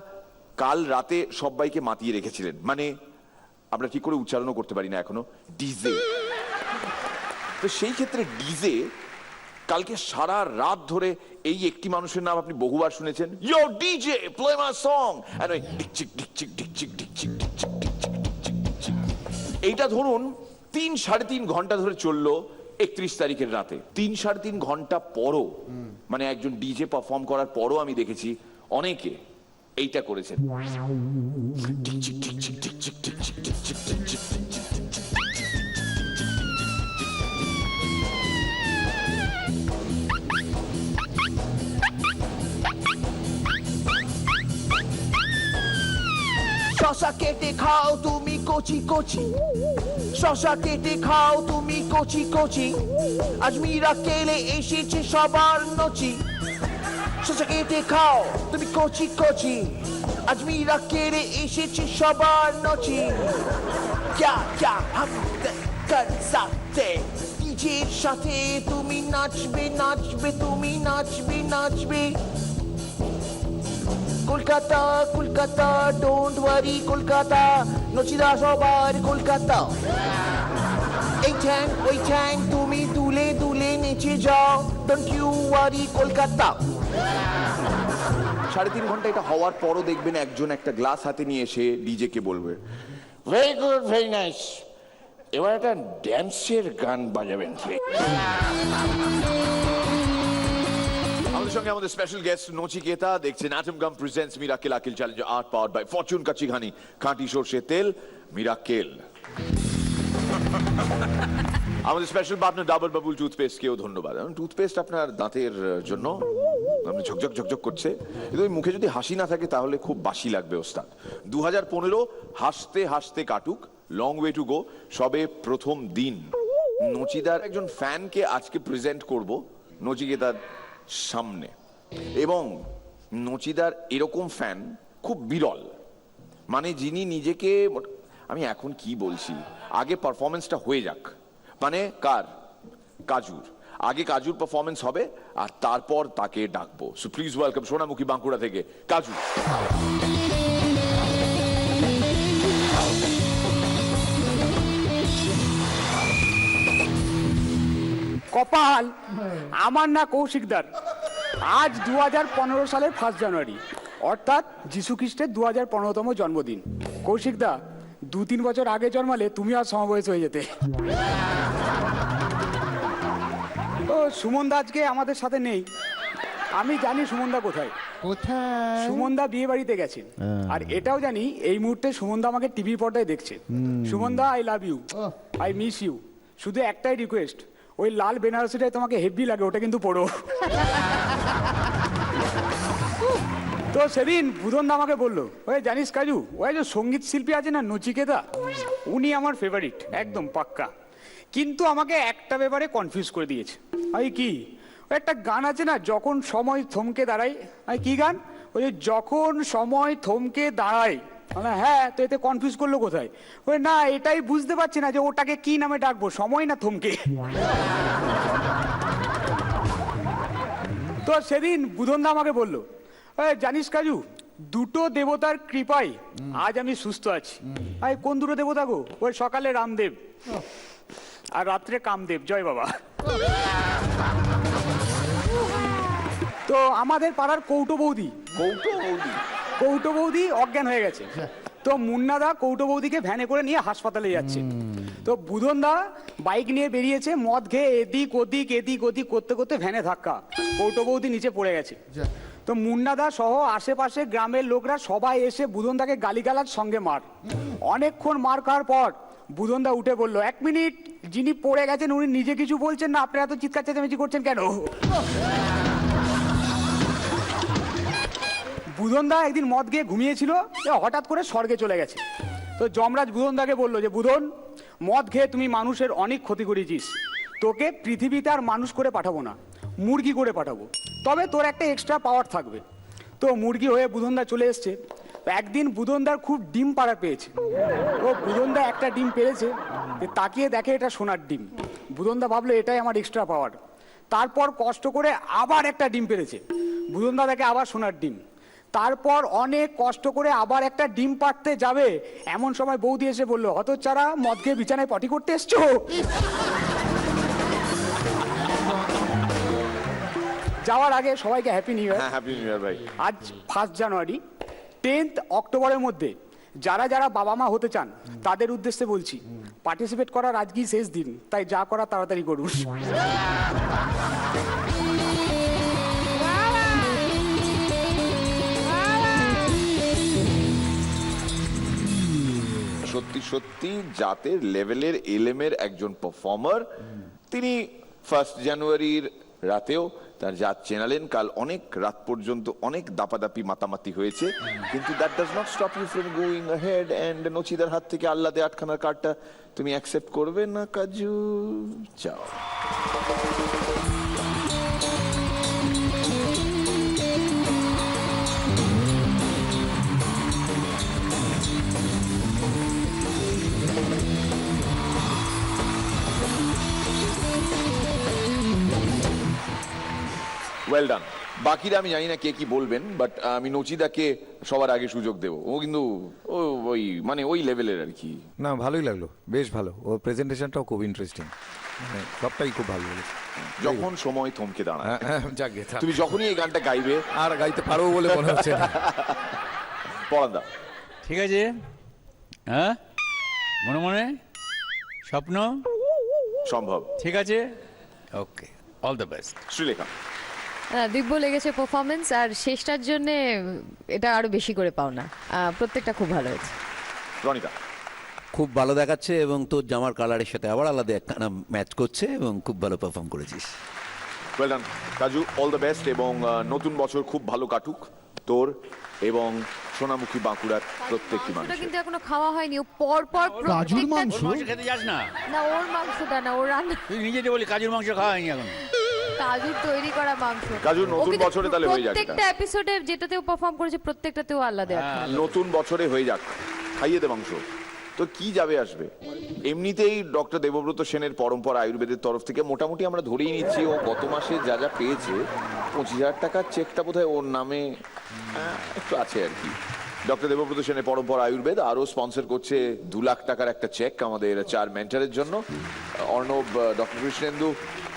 কাল রাতে সবাইকে মাতিয়ে রেখেছিলেন, মানে আমরা ঠিক করে উচ্চারণও করতে পারি না এখনো, ডিজে। তো সেই ক্ষেত্রে ডিজে কালকে সারা রাত ধরে, এই একটি মানুষের নাম আপনি বহুবার শুনেছেন, ইয়ো ডিজে প্লে মাই সং, আর ওই ডিকচিক ডিকচিক ডিকচিক ডিকচিক ডিকচিক ডিকচিক ডিকচিক ডিকচিক। এইটা ধরুন 3-3.5 ঘন্টা ধরে চললো 31 তারিখের রাতে। 3-3.5 ঘন্টা পরও, মানে একজন ডিজে পারফর্ম করার পরও আমি দেখেছি অনেকে এইটা করেছেন। ডিকচিক ডিকচিক ডিকচিক ডিকচিক ডিকচিক ডিকচিক ডিকচিক। শশা কেটে খাও তুমি কচি কচি, শশা কেটে খাও তুমি কচি কচি, আজ মিরাকেলে এসেছে সবার নচি। শশা কেটে খাও তুমি কচি কচি, আজ মিরাকেলে এসেছে সবার নচি। क्या क्या हम कर सकते, ডিজের সাথে তুমি নাচবে নাচবে, তুমি নাচবে নাচবে। কলকাতা কলকাতা ডোন্ট ওয়ারি কলকাতা, নচিদা সবার কলকাতা। এই ঠ্যাং ওই ঠ্যাং তুমি দুলে দুলে নেচে যাও, ডোন্ট ইউ ওয়ারি কলকাতা। 3.5 ঘন্টা এটা হওয়ার পরও দেখবেন একজন একটা গ্লাস হাতে নিয়ে এসে ডিজে কে বলবে, ভেরি গুড ভেরি নাইস, এবার একটা ড্যান্সের গান বাজাবেন। আমাদের সঙ্গে আমাদের স্পেশাল গেস্ট নচিকেতা, দেখছেন atom gum presents miracle Akil challenge art powered by fortune kachchi ghani, খাঁটি সরষের তেল, মিরাকেল। আমাদের special partner double Babool toothpaste কেও ধন্যবাদ। টুথপেস্ট আপনার দাঁতের জন্য আপনি ঝকঝক ঝকঝক করছে, কিন্তু ওই মুখে যদি হাসি না থাকে তাহলে খুব বাসি লাগবে ওস্তাদ। 2015 হাসতে হাসতে কাটুক, লং ওয়ে টু গো, সবে প্রথম দিন। নচিদার একজন ফ্যানকে আজকে প্রেজেন্ট করব নচিকেতার সামনে, এবং নচিদার এরকম ফ্যান খুব বিরল, মানে যিনি নিজেকে, আমি এখন কি বলছি, আগে পারফরমেন্সটা হয়ে যাক, মানে কার, কাজুর, আগে কাজুর পারফরমেন্স হবে আর তারপর তাকে ডাকবো। So please welcome Sonamukhi Bankura থেকে কাজু। কপাল আমার না কৌশিকদার, আজ 2015 সালের 1 জানুয়ারি, অর্থাৎ যীশু খ্রিস্টের 2015তম জন্মদিন। কৌশিকদা 2-3 বছর আগে জন্মালে তুমি আর সমবয়স হয়ে যেতে। ও সুমনদা আজকে আমাদের সাথে নেই, আমি জানি সুমনদা কোথায়। সুমনদা বিয়ে বাড়িতে গেছেন, আর এটাও জানি এই মুহূর্তে সুমনদা আমাকে টিভির পর্দায় দেখছে। সুমনদা I love you, I miss you, শুধু একটাই রিকোয়েস্ট, ওই লাল বেনারসিটাই তোমাকে হেভি লাগে, ওটা কিন্তু পড়ো। তো সেদিন বুধনদা আমাকে বললো, ওই জানিস কাজু, ওই যে সঙ্গীত শিল্পী আছে না নচিকেতা, উনি আমার ফেভারিট একদম পাক্কা, কিন্তু আমাকে একটা ব্যাপারে কনফিউজ করে দিয়েছে। এই কি, ওই একটা গান আছে না, যখন সময় থমকে দাঁড়ায়, এই কি গান, ওই যে যখন সময় থমকে দাঁড়ায়, হ্যাঁ, তো এতে কনফিউজ করলো কোথায়? ওই না, এটাই বুঝতে পারছি না যে ওটাকে কি নামে ডাকবো, সময় না থমকে। তো সেদিন বুধনদা আমাকে বললো, জানিস কাজু, 2টো দেবতার কৃপায় আজ আমি সুস্থ আছি। কোন 2টো দেবতা গো? ওই সকালে রামদেব আর রাত্রে কামদেব, জয় বাবা। তো আমাদের পাড়ার কৌটো বৌদি অজ্ঞান হয়ে গেছে, তো মুন্নাদা কৌটো বৌদিকে ভ্যানে করে নিয়ে হাসপাতালে যাচ্ছে। তো বুধনদা বাইক নিয়ে বেরিয়েছে, মদ খেয়ে এদিক ওদিক করতে করতে ভ্যানে ধাক্কা, কৌটো বৌদি নিচে পড়ে গেছে। তো মুন্নাদা সহ আশেপাশে গ্রামের লোকরা সবাই এসে বুধনদাকে গালিগালাজ সঙ্গে মার, অনেকক্ষণ মার খাওয়ার পর বুধনদা উঠে বলল, 1 মিনিট, যিনি পড়ে গেছেন উনি নিজে কিছু বলছেন না, আপনারা এত চিৎকার চেঁচামেচি করছেন কেন? বুধনদা একদিন মদ গিয়ে ঘুমিয়েছিল, হঠাৎ করে স্বর্গে চলে গেছে। তো যমরাজ বুধনদাকে বললো যে, বুধন, মদ খেয়ে তুমি মানুষের অনেক ক্ষতি করেছিস, তোকে পৃথিবীতে আর মানুষ করে পাঠাবো না, মুরগি করে পাঠাবো, তবে তোর একটা এক্সট্রা পাওয়ার থাকবে। তো মুরগি হয়ে বুধনদা চলে এসছে। একদিন বুধনদার খুব ডিম পাড়া পেয়েছে। ও বুধনদা একটা ডিম পেয়েছে, তাকিয়ে দেখে এটা সোনার ডিম। বুধনদা ভাবলো এটাই আমার এক্সট্রা পাওয়ার। তারপর কষ্ট করে আবার একটা ডিম পেরেছে। বুধনদা দেখে আবার সোনার ডিম। তারপর অনেক কষ্ট করে আবার একটা ডিম পাড়তে যাবে, এমন সময় বৌদি এসে বললো, হতচ্ছাড়া, মদ খেয়ে বিছানায় পটি করতে এসছো? যাওয়ার আগে সবাইকে হ্যাপি নিউ ইয়ার। হ্যাপি নিউ ইয়ার ভাই। আজ 1 জানুয়ারি, 10 অক্টোবরের মধ্যে যারা যারা বাবা মা হতে চান তাদের উদ্দেশ্যে বলছি, পার্টিসিপেট করার আজকেই শেষ দিন, তাই যা করার তাড়াতাড়ি করুন। সত্যি সত্যি জাতের লেভেলের এলেমের একজন পারফর্মার তিনি। 1 জানুয়ারির রাতেও তার জাত চেনালেন। কাল অনেক রাত পর্যন্ত অনেক দাপাদাপি মাতামাতি হয়েছে, কিন্তু that does not stop you from going ahead and নচিদার হাত থেকে আল্লাদে 8খানার কার্ডটা তুমি অ্যাকসেপ্ট করবে না কাজু? যাও। Well done. বাকিরা আমি জানি না কে কি বলবেন, বাট আমি নচিদাকে সবার আগে সুযোগ দেবো। ও কিন্তু ওই মানে ওই লেভেলের আর কি। না, ভালোই লাগলো, বেশ ভালো। ওর প্রেজেন্টেশনটাও খুব ইন্টারেস্টিং, মানে সবটাই খুব ভালো লেগেছে। যখন সময় থমকে দাঁড়ায়, যাক গে, থাক। তুমি যখনই এই গানটা গাইবে আর গাইতে পারবো বলে মনে হচ্ছে না। পরান্দা, ঠিক আছে? হ্যাঁ, মনে মনে স্বপ্ন সম্ভব। ঠিক আছে, ওকে, অল দ্য বেস্ট। শ্রীলেখা, দিব্য লেগেছে পারফরমেন্স, আর শেষটার জন্য এটা আরো বেশি করে পাওনা। প্রত্যেকটা খুব ভালো হয়েছে। রনিতা, খুব ভালো দেখাচ্ছে এবং তোর জামার কালারের সাথে আবার আলাদা একখানা ম্যাচ করছে এবং খুব ভালো পারফর্ম করেছিস। ওয়েল ডান কাজু, অল দ্য বেস্ট এবং নতুন বছর খুব ভালো কাটুক তোর এবং সোনামুখী বাঁকুড়ার প্রত্যেকটি মাংসটা মানুষের। কিন্তু এখনো খাওয়া হয়নি, ও পর পর কাজুর মাংস? মাংস খেতে যাস না? না, ওর মাংসটা না, ওর রান্না, তুই নিজে যে বলি কাজুর মাংস খাওয়া হয়নি এখন। কাজুর তৈরি করা মাংস। কাজু, নতুন ও কিন্তু বছরে তাহলে হয়ে যাক এটা। প্রত্যেকটা এপিসোডে যেটাতেও পারফর্ম করেছে প্রত্যেকটাতেও আলাদা একটা। নতুন বছরে হয়ে যাক, খাইয়ে দে মাংস। তো কি যাবে আসবে? এমনিতেই ডক্টর দেবব্রত সেনের পরম্পরা আয়ুর্বেদের তরফ থেকে মোটামুটি আমরা ধরেই নিচ্ছি ও গত মাসে যা যা পেয়েছে 25,000 টাকার চেকটা বোধহয় ওর নামে একটু আছে আর কি। ডক্টর দেবব্রত সেনের পরম্পরা আয়ুর্বেদ আরও স্পন্সর করছে 2 লাখ টাকার একটা চেক আমাদের 4 মেন্টরের জন্য, অর্ণব, ডক্টর কৃষ্ণেন্দু,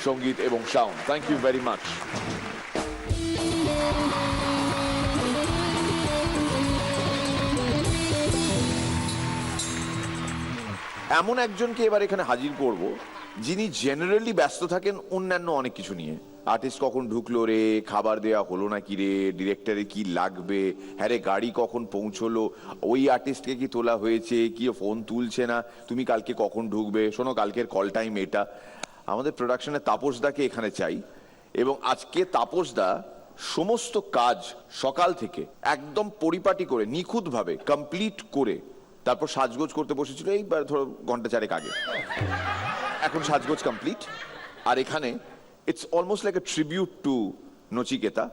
সঙ্গীত এবং Shaon. Thank you very much. এমন একজনকে এবার এখানে হাজির করব যিনি জেনারেলি ব্যস্ত থাকেন অন্যান্য অনেক কিছু নিয়ে। আর্টিস্ট কখন ঢুকলো রে, খাবার দেওয়া হলো নাকি রে, ডিরেক্টরে কি লাগবে, হ্যাঁ রে গাড়ি কখন পৌঁছলো, ওই আর্টিস্টকে কি তোলা হয়েছে, কি ফোন তুলছে না, তুমি কালকে কখন ঢুকবে, শোনো কালকের কল টাইম এটা। আমাদের প্রোডাকশনে তাপসদাকে এখানে চাই এবং আজকে তাপসদা সমস্ত কাজ সকাল থেকে একদম পরিপাটি করে নিখুঁতভাবে কমপ্লিট করে তারপর সাজগোজ করতে বসেছিল এইবার ধরো ঘন্টা 4 আগে। এখন সাজগোজ কমপ্লিট, আর এখানে it's almost like a tribute to Nachiketa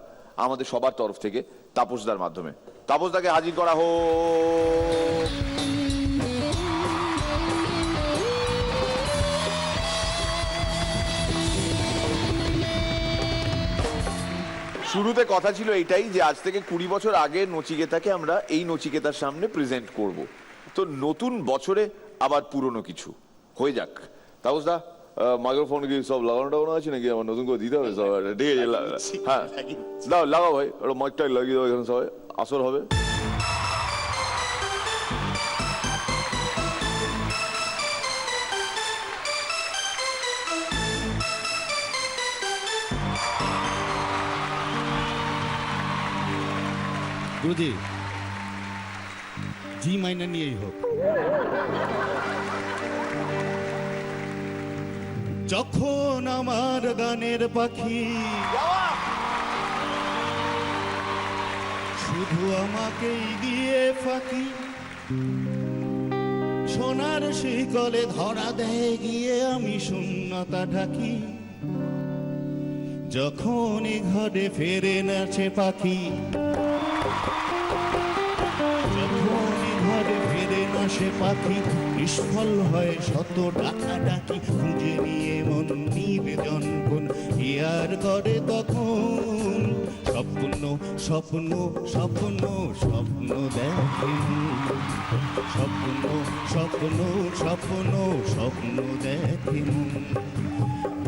আমাদের সবার তরফ থেকে তাপসদার মাধ্যমে। তাপসদাকে হাজির করা হোক। শুরুতে কথা ছিল এইটাই যে আজ থেকে 20 বছর আগে নচিকেতাকে আমরা এই নচিকেতার সামনে প্রেজেন্ট করব। তো নতুন বছরে আবার পুরনো কিছু হয়ে যাক। তাপসদা, মাইক্রোফোন কি সব লাগানো টাগানো আছে নাকি? আমার নতুন করে দিতে হবে সব? ঠিক আছে, হ্যাঁ দাও, লাগাও ভাই, ওটা মাইকটাই লাগিয়ে দাও, এখানে সবাই আসর হবে। গুরুজি, জি মাইনার নিয়েই হোক। যখন আমার গানের পাখি শুধু আমাকেই দিয়ে ফাঁকি, সোনার শিকলে ধরা দেয় গিয়ে আমি শূন্যতা ঢাকি। যখন ঘরে ফেরে না সে পাখি, যখন ঘরে ফেরে না সে পাখি, নিষ্ফল হয় শত ডাকা ডাকি। খুঁজে নিয়ে মন নির্জন কোন হিয়ার করে তখন স্বপ্ন স্বপ্ন স্বপ্ন স্বপ্ন দেখে, স্বপ্ন স্বপ্ন স্বপ্ন স্বপ্ন দেখে।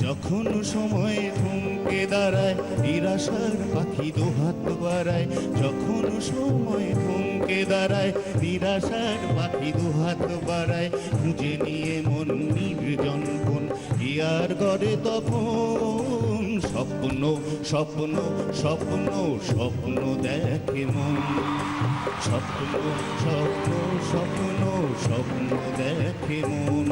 যখন সময় থমকে দাঁড়ায় নিরাশার পাখি দুহাত বাড়ায়, যখন সময় থমকে দাঁড়ায় নিরাশার পাখি দুহাত বাড়ায়। খুঁজে নিয়ে মন নির্জন কোন হিয়ার করে তখন স্বপ্ন স্বপ্ন স্বপ্ন স্বপ্ন দেখে মন, স্বপ্ন স্বপ্ন স্বপ্ন স্বপ্ন দেখে মন।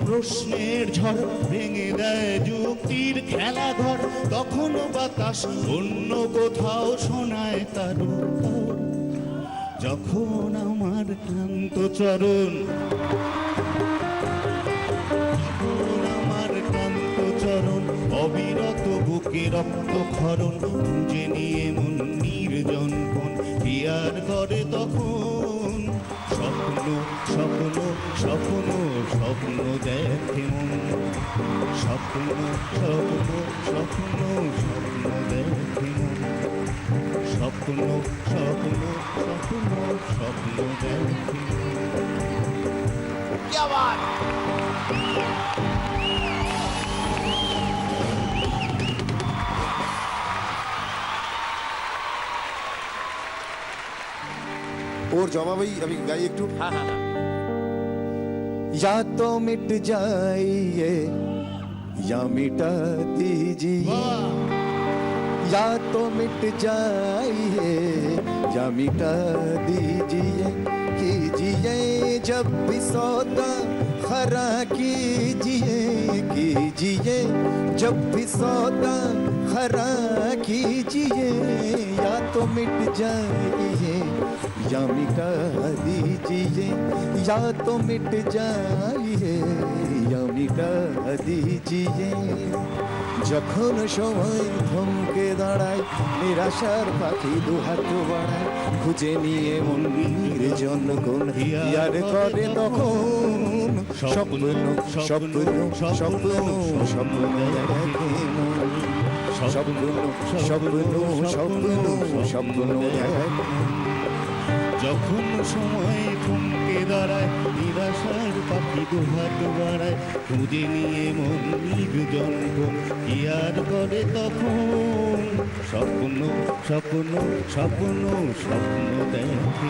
প্রশ্নের ঝড় ভেঙে দেয় যুক্তির খেলা ঘর, তখন বাতাস অন্য কোথাও শোনায় তার উত্তর। যখন আমার ক্লান্ত চরণ, যখন আমার ক্লান্ত চরণ অবিরত বুকে রক্ত ক্ষরণ। খুঁজে নিয়ে মন নির্জন কোন হিয়ার করে তখন স্বপ্ন স্বপ্ন স্বপ্ন স্বপ্ন দেখে মন, স্বপ্ন স্বপ্ন স্বপ্ন স্বপ্ন দেখে মন, স্বপ্ন স্বপ্ন স্বপ্ন স্বপ্ন দেখে ওর জবাবেই আমি গাই একটু। या तो मिट जाइए या मिटा दीजिए, या तो मिट जाइए या मिटा दीजिए। कीजिए जब भी सौदा खरा कीजिए, कीजिए जब भी सौदा खरा कीजिए। या तो मिट जाइए या मिटा दीजिए, या तो मिट जाइए या मिटा दीजिए। যখন সময় থমকে দাঁড়ায় নিরাশার পাখি দুহাত বাড়ায়, খুঁজে নিয়ে মন নির্জন কোন হিয়ার করে তখন স্বপ্ন স্বপ্ন স্বপ্ন স্বপ্ন দেখে মন, স্বপ্ন স্বপ্ন স্বপ্ন স্বপ্ন দেখে। যখন সময় থমকে দাঁড়ায় নিরাশার পাখি দুহাত বাড়ায়, খুঁজে নিয়ে মন নির্জন কোন হিয়ার করে তখন স্বপ্ন স্বপ্ন স্বপ্ন স্বপ্ন দেখে,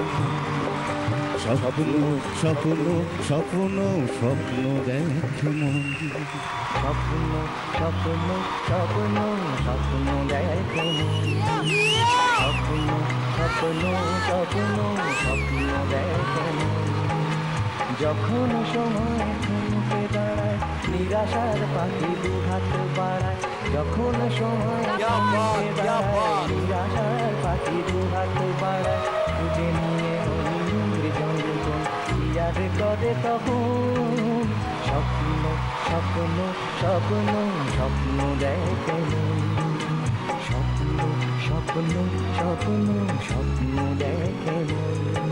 স্বপ্ন স্বপ্ন স্বপ্ন স্বপ্ন দেখে মন, স্বপ্ন স্বপ্ন স্বপ্ন স্বপ্ন দেখে মন, স্বপ্ন স্বপ্ন স্বপ্ন স্বপ্ন দেখে মন। যখন সময় থমকে দাঁড়ায় নিরাশার পাখি দুহাত বাড়ায়, যখন সময় থমকে দাঁড়ায় নিরাশার পাখি দুহাত বাড়ায়, খুঁজে নিয়ে নির্জন কোন হিয়ার করে তখন স্বপ্ন স্বপ্ন স্বপ্ন স্বপ্ন দেখে মন, স্বপ্ন স্বপ্ন স্বপ্ন স্বপ্ন দেখে মন,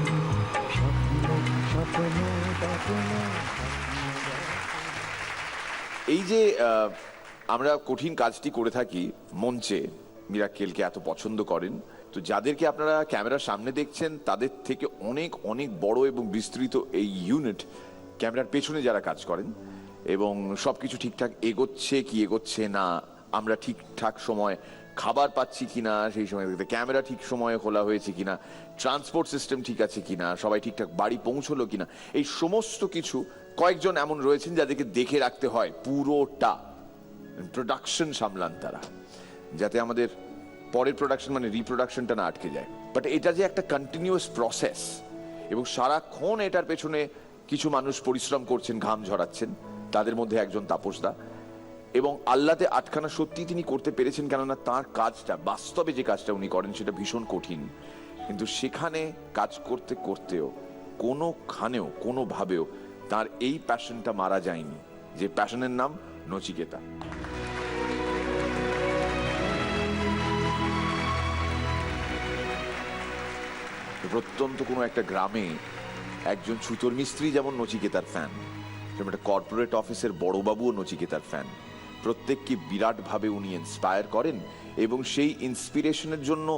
স্বপ্ন স্বপ্ন স্বপ্ন। এই যে আমরা কঠিন কাজটি করে থাকি মঞ্চে, মিরাক্কেলকে এত পছন্দ করেন, তো যাদেরকে আপনারা ক্যামেরার সামনে দেখছেন তাদের থেকে অনেক অনেক বড় এবং বিস্তৃত এই ইউনিট ক্যামেরার পেছনে যারা কাজ করেন, এবং সব কিছু ঠিকঠাক এগোচ্ছে কি এগোচ্ছে না, আমরা ঠিকঠাক সময় খাবার পাচ্ছি কিনা, সেই সময় ক্যামেরা ঠিক সময়ে খোলা হয়েছে কিনা, ট্রান্সপোর্ট সিস্টেম ঠিক আছে কিনা, সবাই ঠিকঠাক বাড়ি পৌঁছলো কিনা, এই সমস্ত কিছু কয়েকজন এমন রয়েছেন যাদেরকে দেখে রাখতে হয় পুরোটা। প্রোডাকশন সামলান তারা, যাতে আমাদের পরের প্রোডাকশন মানে রিপ্রোডাকশনটা না আটকে যায়। বাট এটা যে একটা কন্টিনিউয়াস প্রসেস এবং সারাক্ষণ এটার পেছনে কিছু মানুষ পরিশ্রম করছেন, ঘাম ঝরাচ্ছেন, তাদের মধ্যে একজন তাপসদা, এবং আল্লাতে আটখানা সত্যি তিনি করতে পেরেছেন, কেননা তার কাজটা, বাস্তবে যে কাজটা উনি করেন সেটা ভীষণ কঠিন, কিন্তু সেখানে কাজ করতে করতেও কোনোখানেও কোনোভাবেও তার এই প্যাশনটা মারা যায়নি, যে প্যাশনের নাম নচিকেতা। প্রত্যন্ত কোনো একটা গ্রামে একজন ছুতোর মিস্ত্রি যেমন নচিকেতার ফ্যান, যেমন একটা কর্পোরেট অফিসের বড়বাবুও নচিকেতার ফ্যান। প্রত্যেককে বিরাটভাবে উনি ইন্সপায়ার করেন, এবং সেই ইন্সপিরেশনের জন্য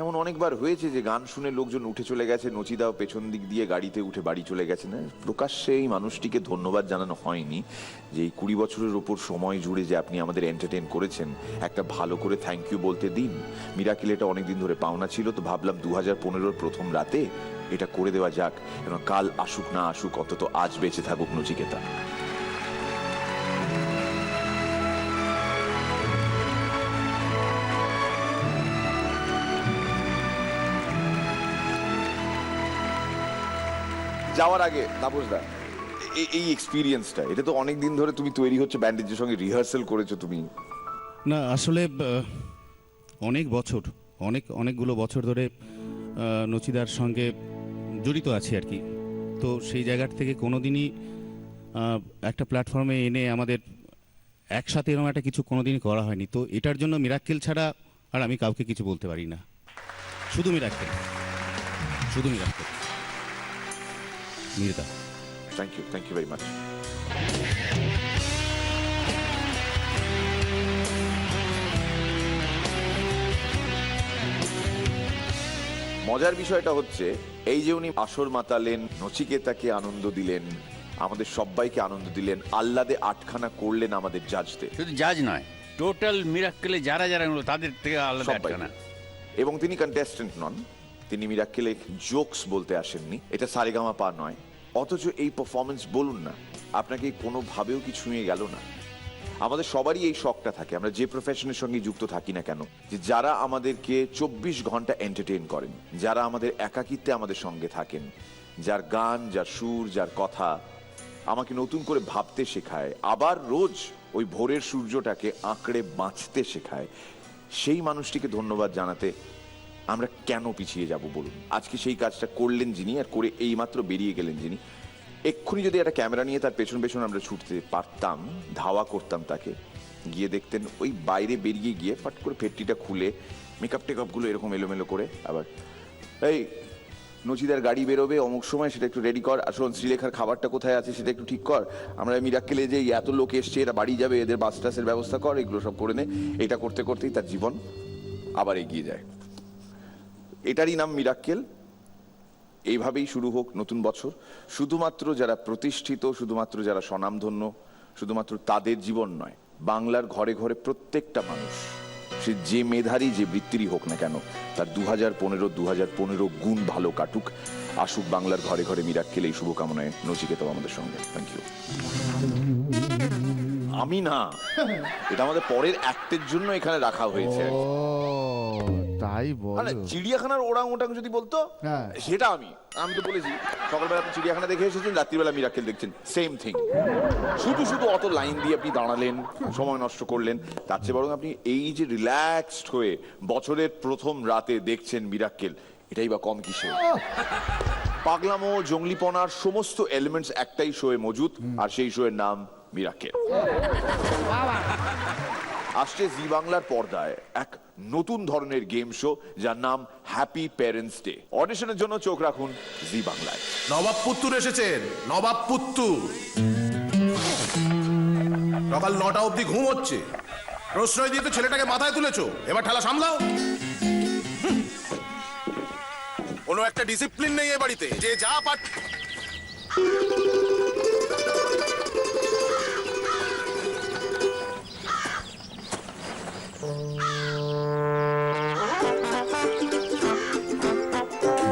এমন অনেকবার হয়েছে যে গান শুনে লোকজন উঠে চলে গেছে, নচিদাও পেছন দিক দিয়ে গাড়িতে উঠে বাড়ি চলে গেছেন। প্রকাশ্যে এই মানুষটিকে ধন্যবাদ জানানো হয়নি যে এই 20 বছরের ওপর সময় জুড়ে যে আপনি আমাদের এন্টারটেন করেছেন, একটা ভালো করে থ্যাংক ইউ বলতে দিন। মিরাকেল এটা অনেকদিন ধরে পাওনা ছিল, তো ভাবলাম 2015-র প্রথম রাতে এটা করে দেওয়া যাক, কেন কাল আসুক না আসুক অন্তত আজ বেঁচে থাকুক নচিকেতা। যাওয়ার আগে তাপসদা, এই এক্সপিরিয়েন্সটা, এটা তো অনেক দিন ধরে তুমি তৈরি হচ্ছে, ব্যান্ডেজের সঙ্গে রিহার্সাল করেছো তুমি। না আসলে অনেকগুলো বছর ধরে নচিদার সঙ্গে জড়িত আছি আর কি। তো সেই জায়গার থেকে কোনোদিনই একটা প্ল্যাটফর্মে এনে আমাদের একসাথে এরকম একটা কিছু কোনোদিনই করা হয়নি। তো এটার জন্য মিরাক্কেল ছাড়া আর আমি কাউকে কিছু বলতে পারি না, শুধু Mirakkel. মির্দা, thank you very much. মজার বিষয়টা হচ্ছে এই যে উনি আসর মাতালেন, নচিকেতাকে আনন্দ দিলেন, আমাদের সবাইকে আনন্দ দিলেন, আহ্লাদে আটখানা করলেন আমাদের জাজদের। শুধু জাজ নয়, টোটাল মিরাক্কেলে যারা হলো তাদের থেকে আলাদা আটখানা। এবং তিনি কন্টেস্টেন্ট নন, তিনি মিরাক্কেলে জোকস বলতে আসেননি, এটা সারেগামাপা নয়। অথচ এই পারফরমেন্স বলুন না, আপনাকে কোনোভাবেও কি ছুঁয়ে গেল না? আমাদের সবারই এই শখটা থাকে, আমরা যে প্রফেশনের সঙ্গে যুক্ত থাকি না কেন, যে যারা আমাদেরকে 24 ঘন্টা এন্টারটেইন করেন, যারা আমাদের একাকিত্বে আমাদের সঙ্গে থাকেন, যার গান, যার সুর, যার কথা আমাকে নতুন করে ভাবতে শেখায়, আবার রোজ ওই ভোরের সূর্যটাকে আঁকড়ে বাঁচতে শেখায়, সেই মানুষটিকে ধন্যবাদ জানাতে আমরা কেন পিছিয়ে যাব বলুন? আজকে সেই কাজটা করলেন যিনি, আর করে এইমাত্র বেরিয়ে গেলেন যিনি। এক্ষুনি যদি একটা ক্যামেরা নিয়ে তার পেছন পেছন আমরা ছুটতে পারতাম, ধাওয়া করতাম তাকে, গিয়ে দেখতেন ওই বাইরে বেরিয়ে গিয়ে ফাট করে ফেটটিটা খুলে মেকআপ টেকআপগুলো এরকম এলোমেলো করে, আবার এই নচিদার গাড়ি বেরোবে অমুক সময়, সেটা একটু রেডি কর, আসুন শ্রীলেখার খাবারটা কোথায় আছে সেটা একটু ঠিক কর, আমরা মিরাক্কেলে যে এত লোক এসছে এরা বাড়ি যাবে, এদের বাস টাসের ব্যবস্থা কর, এগুলো সব করে নে। এটা করতে করতেই তার জীবন আবার এগিয়ে যায়। এটারই নাম মিরাক্কেল। এইভাবেই শুরু হোক নতুন বছর। শুধুমাত্র যারা প্রতিষ্ঠিত, শুধুমাত্র যারা স্বনামধন্য, শুধুমাত্র তাদের জীবন নয়, বাংলার ঘরে ঘরে প্রত্যেকটা মানুষ, সে যে মেধারী যে বৃত্তিরই হোক না কেন, তার 2015 গুণ ভালো কাটুক। আসুক বাংলার ঘরে ঘরে মিরাক্কেল, এই শুভকামনায় নচিকেতা আমাদের সঙ্গে। Thank you. আমি না, এটা আমাদের পরের অ্যাক্টের জন্য এখানে রাখা হয়েছে। তাই বল, চিড়িয়াখানার ওরাং ওটাং যদি বলতো সেটা আমি তো বলেছি, সকালবেলা আপনি চিড়িয়াখানা দেখে এসেছেন, রাত্রিবেলা মিরাক্কেল দেখছেন, সেম থিং। শুধু অত লাইন দিয়ে আপনি দাঁড়ালেন, সময় নষ্ট করলেন, তার চেয়ে বরং আপনি এই যে রিল্যাক্সড হয়ে বছরের প্রথম রাতে দেখছেন মিরাক্কেল, এটাই বা কম কিসে? পাগলামো, জঙ্গলিপনার সমস্ত এলিমেন্টস একটাই শোয়ে মজুদ, আর সেই শোয়ের নাম মিরাক্কেল। আসছে জি বাংলার পর্দায় এক নতুন ধরনের গেম শো, যার নাম হ্যাপি প্যারেন্টস ডে। অডিশনের জন্য চোখ রাখুন জি বাংলায়। নবাব পুত্তুর এসেছেন, নবাব পুত্তুর। সকাল 9টা অবধি ঘুম হচ্ছে, প্রশ্রয় দিয়ে তো ছেলেটাকে মাথায় তুলেছো, এবার ঠেলা সামলাও। কোনো একটা ডিসিপ্লিন নেই এ বাড়িতে, যে যা পাঠ।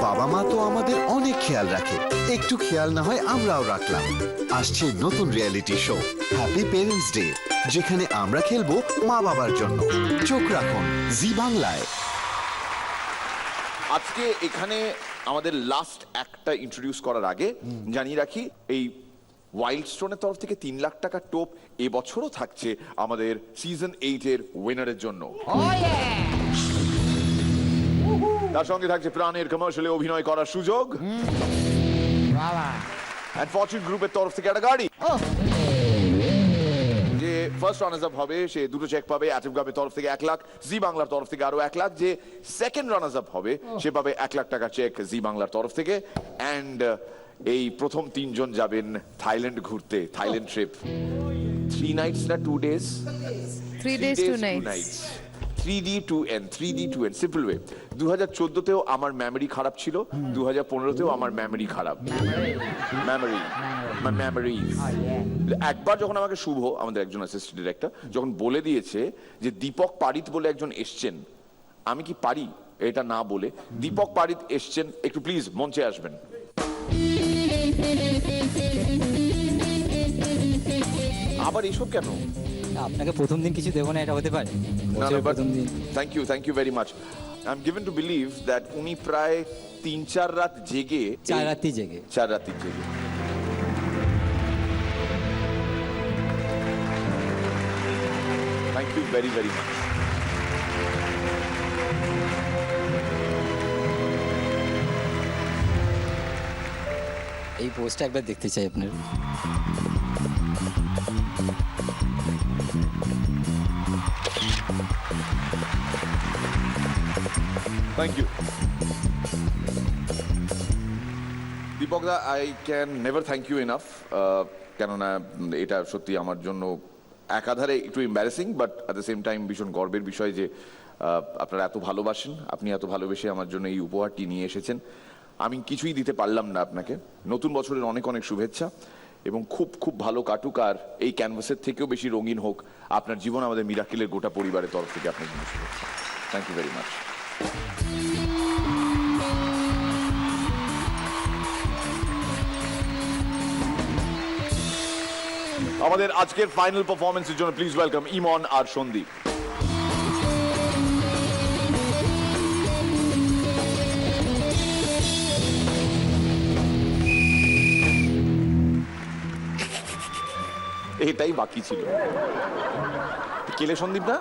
বাবা মা তো আমাদের অনেক খেয়াল রাখে, একটু খেয়াল না হয় আমরাও রাখলাম। আসছে নতুন reality show happy parents day. যেখানে আমরা খেলবো মা বাবার জন্য। চোখ রাখুন জি বাংলায়। আজকে এখানে আমাদের লাস্ট একটা ইন্ট্রোডিউস করার আগে জানিয়ে রাখি, এই ওয়াইল্ড স্টোনের তরফ থেকে 3 লাখ টাকার টোপ এবছরও থাকছে আমাদের সিজন 8 এর উইনারের জন্য। তার সঙ্গে থাকছে প্রাণের কমার্শিয়ালে অভিনয় করার সুযোগ, এন্ড ফরচুন গ্রুপের তরফ থেকে একটা গাড়ি। যে ফার্স্ট রানার্স আপ হবে সে 2টো চেক পাবে অ্যাটম ক্লাবের তরফ থেকে 1 লাখ, জি বাংলার তরফ থেকে আরো 1 লাখ। যে সেকেন্ড রানার্স আপ হবে সে পাবে 1 লাখ টাকা চেক জি বাংলার তরফ থেকে। এন্ড এই প্রথম 3 জন যাবেন থাইল্যান্ড ঘুরতে, থাইল্যান্ড ট্রিপ। 3 nights না 2 days? 3 days 2 nights. 3D2N simple way. 2014তেও আমার মেমরি খারাপ ছিল, 2015তেও আমার মেমরি খারাপ। মেমরি একবার যখন আমাকে শুভ, আমাদের একজন অ্যাসিস্ট্যান্ট ডিরেক্টর, যখন বলে দিয়েছে যে দীপক পারিত বলে একজন এসছেন, আমি কি পারি এটা না বলে, দীপক পারিত এসছেন, একটু প্লিজ মঞ্চে আসবেন। আবার এসব কেন? আপনাকে প্রথম দিন কিছু দেবো না, এটা হতে পারে? প্রথম দিন। Thank you very much. I am given to believe that উনি প্রায় 3-4 রাত জেগে, 4 রাতি জেগে। Thank you very very much. এই পোস্টটা একবার দেখতে চাই আপনার। Thank you Deepak da, I can never thank you enough. কেননা এটা সত্যি আমার জন্য একাধারে একটু embarrassing, but at the same time ভীষণ গর্বের বিষয় যে আপনারা এত ভালোবাসেন, আপনি এত ভালোবেসে আমার জন্য এই উপহারটি নিয়ে এসেছেন। আমি কিছুই দিতে পারলাম না আপনাকে। নতুন বছরের অনেক অনেক শুভেচ্ছা এবং খুব খুব ভালো কাটুক, আর এই ক্যানভাসের থেকেও বেশি রঙিন হোক আপনার জীবন। আমাদের মিরাকেলের গোটা পরিবারের তরফ থেকে আপনার জন্য শুভেচ্ছা। Thank you very much. আমাদের আজকের ফাইনাল পারফরমেন্সের জন্য প্লিজ ওয়েলকাম ইমন আর সন্দীপ। এটাই বাকি ছিল। কেলে সন্দীপ না?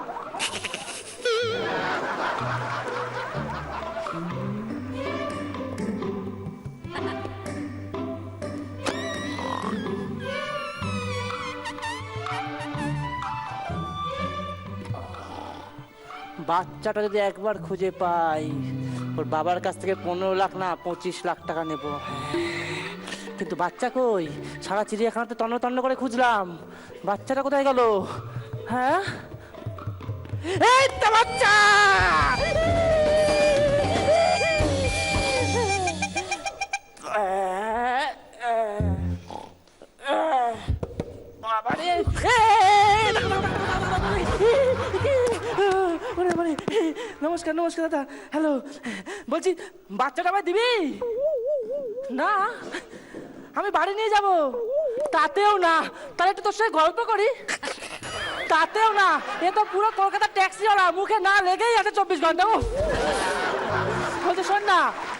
বাচ্চাটা যদি একবার খুঁজে পাই, ওর বাবার কাছ থেকে 15 লাখ না 25 লাখ টাকা নেব। কিন্তু বাচ্চা কই? সারা চিড়িয়াখানাতে তন্ন তন্ন করে খুঁজলাম, বাচ্চাটা কোথায় গেল? হ্যাঁ, এই তো বাচ্চা! বাবারে, নমস্কার নমস্কার দাদা, হ্যালো। বলছি বাচ্চাটা আমায় দিবি? না, আমি বাড়ি নিয়ে যাব। তাতেও না, তাহলে একটু তোর সঙ্গে গল্প করি। তাতেও না, এ তো পুরো কলকাতা ট্যাক্সি ওরা, মুখে না লেগেই আছে 24 ঘন্টা। বলছে শোন না,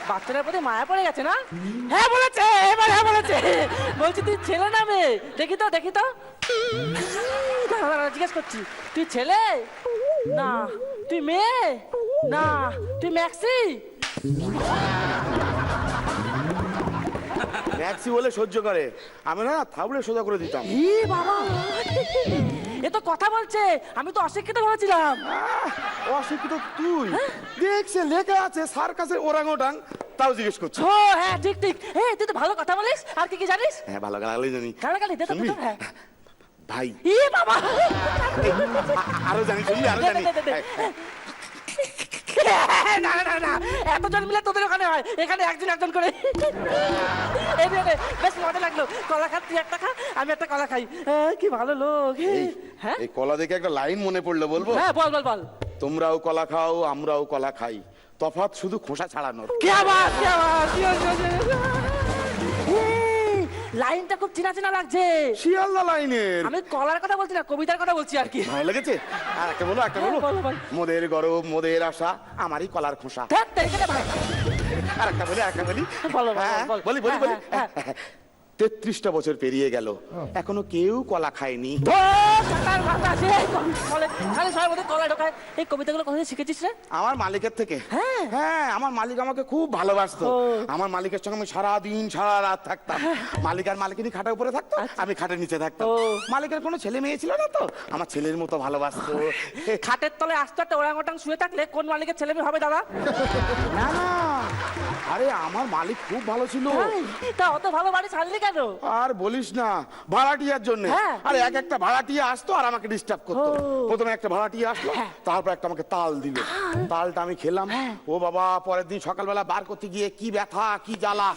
বাচ্চাটার প্রতি মায়া পড়ে গেছে না? হ্যাঁ বলেছে, এবার হ্যাঁ বলেছে। বলছি তুই ছেলে না মেয়ে? দেখি তো দেখি তো। জিজ্ঞেস করছি, তুই ছেলে? না। তুই মেয়ে? না। তুই ম্যাক্সি? ম্যাক্সি বলে সহ্য করে, আমি না থাবড়ে সোজা করে দিতাম। ই বাবা, এ তো কথা বলছে, আমি তো অশিক্ষিত ভাবছিলাম। অশিক্ষিত তুই? দেখছে লেখা আছে সার্কাসের ওরাংওটাং, তাও জিজ্ঞেস করছো? ও হ্যাঁ, ঠিক ঠিক। তুই তো ভালো কথা বলিস। আর কি কি জানিস? হ্যাঁ, ভালো গালাগালি জানি। গালাগালি দে তো। হ্যাঁ ভাই। ই বাবা, আরো জানি, শুনবি? আরো জানি। না না না, এতজন মিলে তোদের ওখানে হয়, এখানে একজন একজন করে। এই বেশ মজা লাগলো। কলা খা, তুই একটা খা, আমি একটা কলা খাই। কি ভালো লোক। হ্যাঁ, এই কলা দেখে একটা লাইন মনে পড়লো, বলবো? হ্যাঁ বল বল বল। তোমরাও কলা খাও, আমরাও কলা খাই, তফাৎ শুধু খোসা ছাড়ানোর। কি আবার কি আবার কি লাইনটা খুব চেনা চেনা লাগছে। শিয়ালদা লাইনের আমি কলার কথা বলছি না, কবিতার কথা বলছি আর কি। ভালো লেগেছে? আর একটা বলো, একটা বলো। বলো ভাই। মোদের গরব মোদের আশা আমারই কলার খোসা। ধ্যাৎ, তেরিকে ভাই। আর একটা বলি, আর একটা বলি। বলো, বলো, হ্যাঁ, বলো। বলি বলি বলি। হ্যাঁ, 33টা বছর পেরিয়ে গেল, এখনো কেউ কলা খায়নি। ও, কাটার ভাতা আছে, বলে, খালি সবার মধ্যে কলা ঢোকায়। এই কবিতাগুলো কোথায় শিখেছিস রে? আমার মালিকের থেকে। হ্যাঁ। হ্যাঁ, আমার মালিক আমাকে খুব ভালোবাসতো। ও। আমার মালিকের সঙ্গে আমি সারা দিন সারা রাত থাকতাম। মালিক আর মালিকিনী খাটের উপরে থাকতো, আমি খাটের নিচে থাকতাম। ও। মালিকের কোনো ছেলে মেয়ে ছিল না তো, আমার ছেলের মতো ভালোবাসতো। খাটের তলে আস্তে একটা ওরাংওটাং শুয়ে থাকলে কোন মালিকের ছেলে মেয়ে হবে দাদা? না না, আরে আমার মালিক খুব ভালো ছিল। তা অত ভালো বাড়ি ছাড়লি কেন? আর বলিস না, ভাড়াটিয়ার জন্য। হ্যাঁ। আরে এক একটা ভাড়াটিয়া আসতো আর আমাকে ডিস্টার্ব করতো। ও। প্রথমে একটা ভাড়াটিয়া আসলো, তারপর একটা আমাকে তাল দিল। তালটা আমি খেলাম, ও বাবা, পরের দিন সকালবেলা বার করতে গিয়ে কি ব্যথা, কি জ্বালা।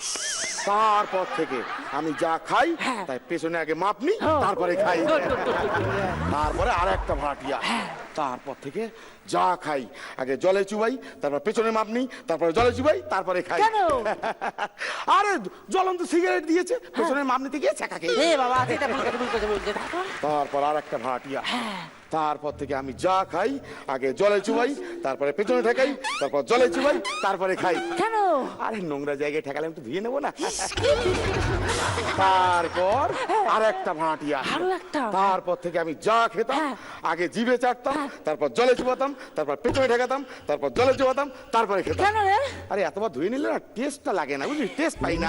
তারপর থেকে আমি যা খাই তাই পেছনে আগে মাপ নি, তারপরে খাই। তারপরে আর একটা ভাড়াটিয়া, তারপর থেকে যা খাই আগে জলে চুবাই, তারপর পেছনে মাপ নি, তারপরে জলে চুবাই, তারপরে খাই। কেন? আরে জ্বলন্ত সিগারেট দিয়েছে, পেছনে মাপ নিতে গিয়ে চাকা খেয়ে। এ বাবা, এটা ভুল করে, ভুল করে, ভুল করে। তারপর? তারপর আর একটা ভাড়াটিয়া, তারপর থেকে আমি যা খাই আগে জলে চুবাই, তারপরে পেছনে ঠেকাই, তারপর জলে চুবাই, তারপরে খাই। কেন? আরে নোংরা জায়গায় ঠেকালে আমি তো ধুয়ে নেবো না। তারপর আর একটা ভাড়াটিয়া, আরো একটা? তারপর থেকে আমি যা খেতাম আগে জিভে চাটতাম, তারপর জলে চুবাতাম, তারপর পেছনে ঠেকাতাম, তারপর জলে চুবাতাম, তারপরে খেতাম। কেন রে? আরে এতবার ধুয়ে নিলে না টেস্টটা লাগে না, বুঝলি, টেস্ট পাই না।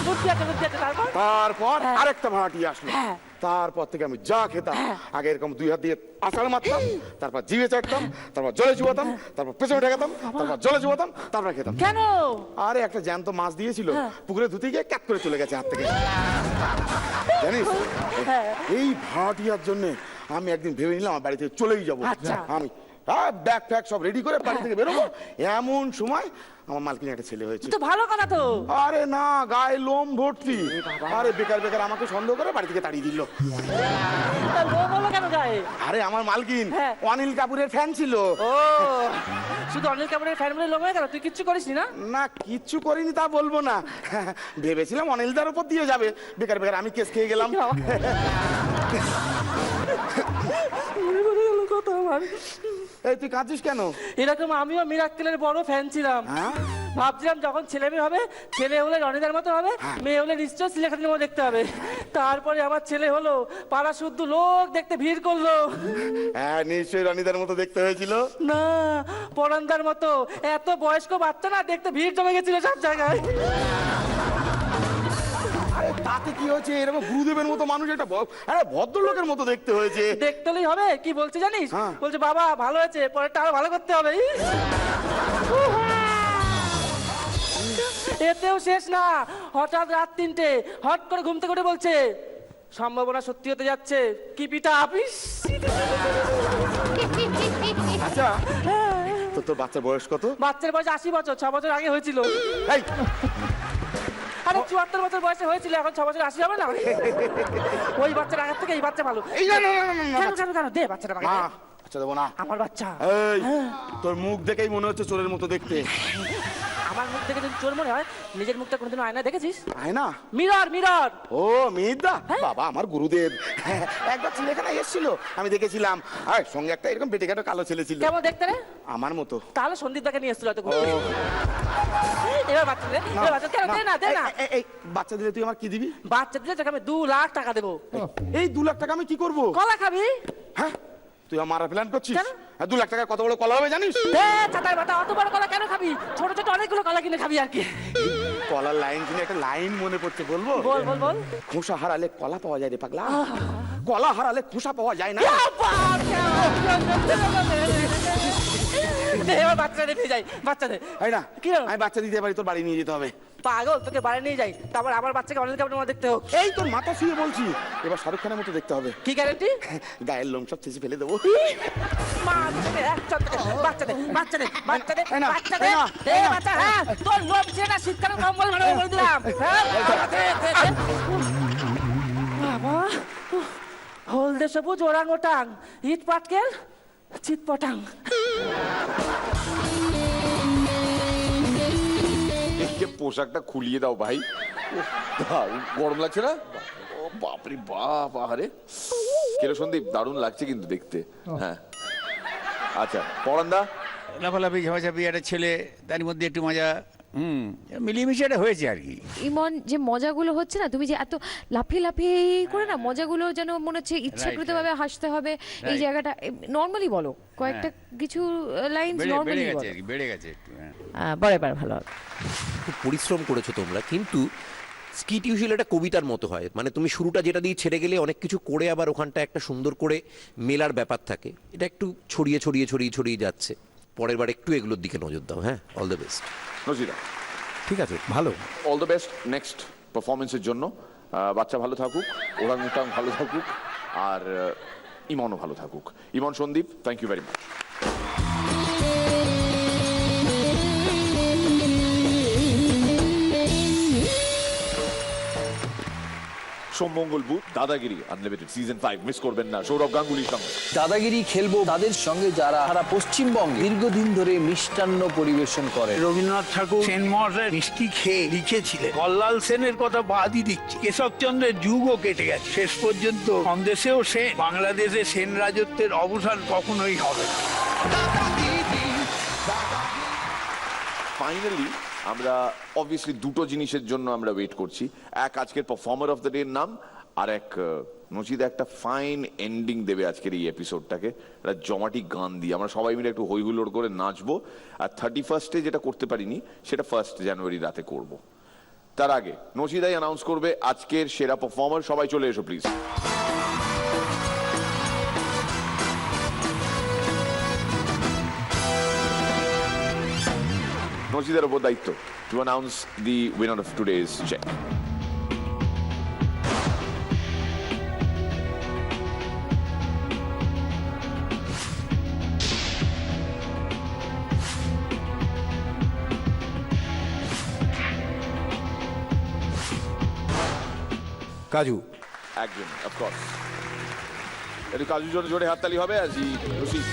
বুদ্ধি আছে, বুদ্ধি আছে। তারপর? তারপর আরেকটা ভাড়াটিয়া আসলো, হ্যাঁ। তারপর থেকে আমি যা খেতাম আগে এরকম দুই হাত দিয়ে আষাঢ় মারতাম, তারপর জিভে চাটতাম, তারপর জলে চুবাতাম, তারপর পেছনে ঠেকাতাম, তারপর জলে চুবাতাম, তারপর খেতাম। কেন? আরে একটা জ্যান্ত মাছ দিয়েছিল, পুকুরে ধুতে গিয়ে ক্যাপ করে চলে গেছে হাত থেকে, জানিস? এই ভাড়াটিয়ার জন্য আমি একদিন ভেবে নিলাম আমার বাড়ি থেকে চলেই যাবো। আচ্ছা। আমি ব্যাগ ফ্যাগ সব রেডি করে বাড়ি থেকে বেরোবো, এমন সময় আমার মালকিন একটা ছেলে হয়েছে। তো ভালো কথা তো। আরে না, গায়ে লোম ভর্তি। আরে বেকার বেকার আমাকে সন্দেহ করে বাড়ি থেকে তাড়িয়ে দিল। তা লোক হলো কেন গায়ে? আরে আমার মালকিন হ্যাঁ। অনিল কাপুরের ফ্যান ছিল। ও, শুধু অনিল কাপুরের ফ্যান বলে লোক হয়ে গেল? তুই কিচ্ছু করিসনি না? না, কিচ্ছু করিনি তা বলবো না, ভেবেছিলাম অনিলদার উপর দিয়ে যাবে, বেকার বেকার আমি কেস খেয়ে গেলাম। কথা আমার। এই তুই কাঁদছিস কেন? এরকম আমিও মিরাক্কেলের বড় ফ্যান ছিলাম। হ্যাঁ? ভাবছিলাম যখন ছেলে মেয়ে হবে, ছেলে হলে রনিদার মতো হবে, মেয়ে হলে নিশ্চয় সিলেখানির মতো দেখতে হবে। তারপরে আমার ছেলে হলো, পাড়া শুদ্ধ লোক দেখতে ভিড় করলো। হ্যাঁ, নিশ্চয়ই রনিদার মতো দেখতে হয়েছিল। না, পরান্দার মতো। এত বয়স্ক বাচ্চা না, দেখতে ভিড় জমে গেছিল সব জায়গায়। আরে তাতে কি হয়েছে? এরকম গুরুদেবের মতো মানুষ একটা ভদ্রলোকের মতো দেখতে হয়েছে। দেখতেই হবে, কি বলছে জানিস? হ্যাঁ। বলছে বাবা ভালো হয়েছে, পরেরটা আরো ভালো করতে হবে। এতেও শেষ না, হঠাৎ রাত 3টে হট করে ঘুম থেকে উঠে বলছে সম্ভাবনা সত্যি হতে যাচ্ছে, কি পিঠা আপিস। আচ্ছা, তো তোর বাচ্চার বয়স কত? বাচ্চার বয়স 80 বছর, 6 বছর আগে হয়েছিল। এই, আরে 74 বছর বয়সে হয়েছিল, এখন 6 বছর 80 হবে না? ওই বাচ্চার আগের থেকে এই বাচ্চা ভালো। এই না, না, না, না, না, কেন কেন কেন? দে বাচ্চাটা আমাকে। না, দে। বাচ্চা দেবো না। আমার বাচ্চা। এই, তোর মুখ দেখেই মনে হচ্ছে চোরের মতো দেখতে। আমার মুখ দেখে যদি চোর মনে হয়, নিজের মুখটা কোনোদিন আয়না দেখেছিস? আয় না। Mirror, mirror. ও মিহিরদা, বাবা আমার গুরুদেব। একবার চিড়িয়াখানায় এসেছিল, আমি দেখেছিলাম। আর সঙ্গে একটা এরকম বেটে কাটো কালো ছেলে ছিল, কেমন দেখতে রে? আমার মতো। তাহলে সন্দীপ দাকে নিয়ে এসেছিল হয়তো ঘুরতে। এবার বাচ্চা দে, এবার বাচ্চা কেন? দে না, দে না। এই বাচ্চা দিলে তুই আমার কি দিবি? বাচ্চা দিলে তোকে আমি 2 লাখ টাকা দেবো। এই 2 লাখ টাকা আমি কি করবো? কলা খাবি? হ্যাঁ, তুই আমার প্ল্যান করছিস? কেন? 2 লাখ টাকা কত বড় কলা হবে জানিস? দে ছাতার বাটা, অত বড় কলা কেন খাবি? ছোট ছোট অনেকগুলো কলা কিনে খাবি আর কি। কলার লাইন কিনে একটা লাইন মনে পড়ছে, বলবো? বল বল বল। খোসা হারালে কলা পাওয়া যায় রে পাগলা, কলা হারালে খোসা পাওয়া যায় না। দে এবার বাচ্চা নিয়ে যাই, বাচ্চা দে। হয় না? কি হলো? আমি বাচ্চা দিতে পারি, তোর বাড়ি নিয়ে যেতে হবে। পাগল, তোকে বাড়ি নিয়ে যাই, তারপর আমার বাচ্চাকে অনিল কাপুরের মতো দেখতে হোক। এই তোর মাথা শুয়ে বলছি, এবার শাহরুখ খানের মতো দেখতে হবে। কি গ্যারান্টি? গায়ের লোম সব চেঁচে ফেলে দেবো। বাচ্চা দে, বাচ্চা দে, বাচ্চা দে, বাচ্চা দে, এই না, বাচ্চা দে, এই না, দে এই না। বাচ্চা। হ্যাঁ, তোর লোভ ছিল না, শীতকালে কম্বল ভাড়া করে দিলাম। হ্যাঁ, দে, দে, দে। বাবা, হলদে সবুজ ওরাং ওটাং, ইট পাটকেল, চিৎপটাং। পোশাকটা খুলিয়ে দাও ভাই। গরম লাগছে না? ও বাপরে বাপ, আহারে কেলো সন্দীপ, দারুণ লাগছে কিন্তু দেখতে। হ্যাঁ আচ্ছা, পরান্দা? লাফালাফি ঝাপাঝাপি একটা ছেলে, তার মধ্যে একটু মজা, মিলিয়ে এটা হয়েছে আর কি। ইমন, যে মজাগুলো হচ্ছে না, তুমি যে এত লাফিয়ে লাফিয়ে করে না, মজাগুলো যেন মনে হচ্ছে ইচ্ছাকৃতভাবে হাসতে হবে, এই জায়গাটা নর্মালি বলো, কয়েকটা কিছু লাইন নর্মালি বলো। বেড়ে গেছে একটু। পরের ভালো হবে। খুব পরিশ্রম করেছো তোমরা, কিন্তু স্কিট ইউজুয়ালি একটা কবিতার মতো হয়, মানে তুমি শুরুটা যেটা দিয়ে ছেড়ে গেলে অনেক কিছু করে আবার ওখানটা একটা সুন্দর করে মেলার ব্যাপার থাকে, এটা একটু ছড়িয়ে ছড়িয়ে ছড়িয়ে ছড়িয়ে যাচ্ছে। পরের বার একটু এগুলোর দিকে নজর দাও। হ্যাঁ, অল দ্য বেস্ট। নচিদা? ঠিক আছে, ভালো। অল দ্য বেস্ট নেক্সট পারফরমেন্সের জন্য। বাচ্চা ভালো থাকুক, ওরাংউটাং ভালো থাকুক, আর ইমনও ভালো থাকুক। Imon, Sandeep, thank you very much. সোমমঙ্গল booth, Dadagiri unlimited season 5 miss করবেন না, সৌরভ গাঙ্গুলির সঙ্গে। দাদাগিরি খেলবো তাদের সঙ্গে যারা সারা পশ্চিমবঙ্গে দীর্ঘদিন ধরে মিষ্টান্ন পরিবেশন করে। রবীন্দ্রনাথ ঠাকুর সেন মহাশয় মিষ্টি খেয়ে লিখেছিলেন। কল্লাল সেনের কথা বাদই দিচ্ছি, কেশবচন্দ্রের যুগও কেটে গেছে, শেষ পর্যন্ত সন্দেশেও সেন। বাংলাদেশে সেন রাজত্বের অবসান কখনোই হবে না। ফাইনালি আমরা অবভিয়াসলি দুটো জিনিসের জন্য আমরা ওয়েট করছি। এক, আজকের পারফর্মার অফ দ্য ডে নাম, আর এক নচিদা একটা ফাইন এন্ডিং দেবে আজকের এই এপিসোডটাকে, একটা জমাটি গান দিয়ে আমরা সবাই মিলে একটু হই হুল্লোড় করে নাচবো। আর 31 যেটা করতে পারিনি সেটা 1 জানুয়ারি রাতে করব। তার আগে নচিদাই অ্যানাউন্স করবে আজকের সেরা পারফর্মার। সবাই চলে এসো প্লিজ। নচিদার উপর দায়িত্ব to announce the winner of today's check. কাজু একজন, অফকোর্স। একটু কাজুর জন্য জোরে হাততালি হবে। আজি রশিদ।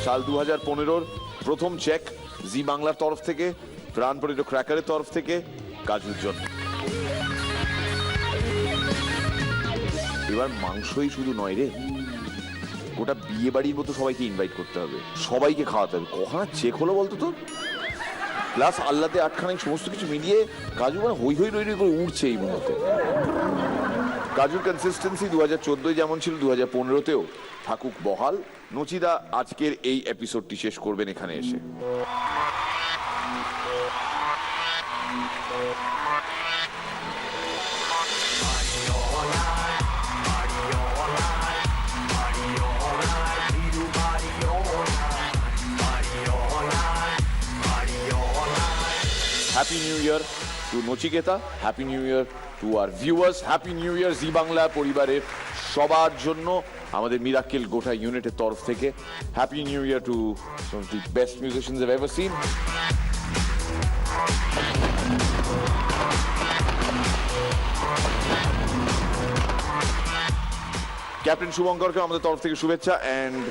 সাল 2015 প্রথম চেক জি বাংলার তরফ থেকে, প্রাণপরিত ক্র্যাকারের তরফ থেকে কাজুর জন্য। এবার মাংসই শুধু নয় রে, গোটা বিয়ে বাড়ির মতো সবাইকে ইনভাইট করতে হবে, সবাইকে খাওয়াতে হবে। কখন চেক হলো বলতো তো? প্লাস আল্লাতে আটখানে সমস্ত কিছু মিলিয়ে কাজু মানে হই হই রই রই করে উঠছে এই মুহূর্তে। কাজুর কনসিস্টেন্সি 2014 যেমন ছিল 2015তেও থাকুক বহাল। নচিদা আজকের এই এপিসোডটি শেষ করবেন এখানে এসে। Happy new year to Nachiketa, happy new year to our viewers, happy new year Zee Bangla পরিবারের সবার জন্য, আমাদের মিরাক্কেল গোটা ইউনিটের তরফ থেকে। Happy new year to some of the best musicians I've ever seen. Captain শুভঙ্করকে আমাদের তরফ থেকে শুভেচ্ছা। এন্ড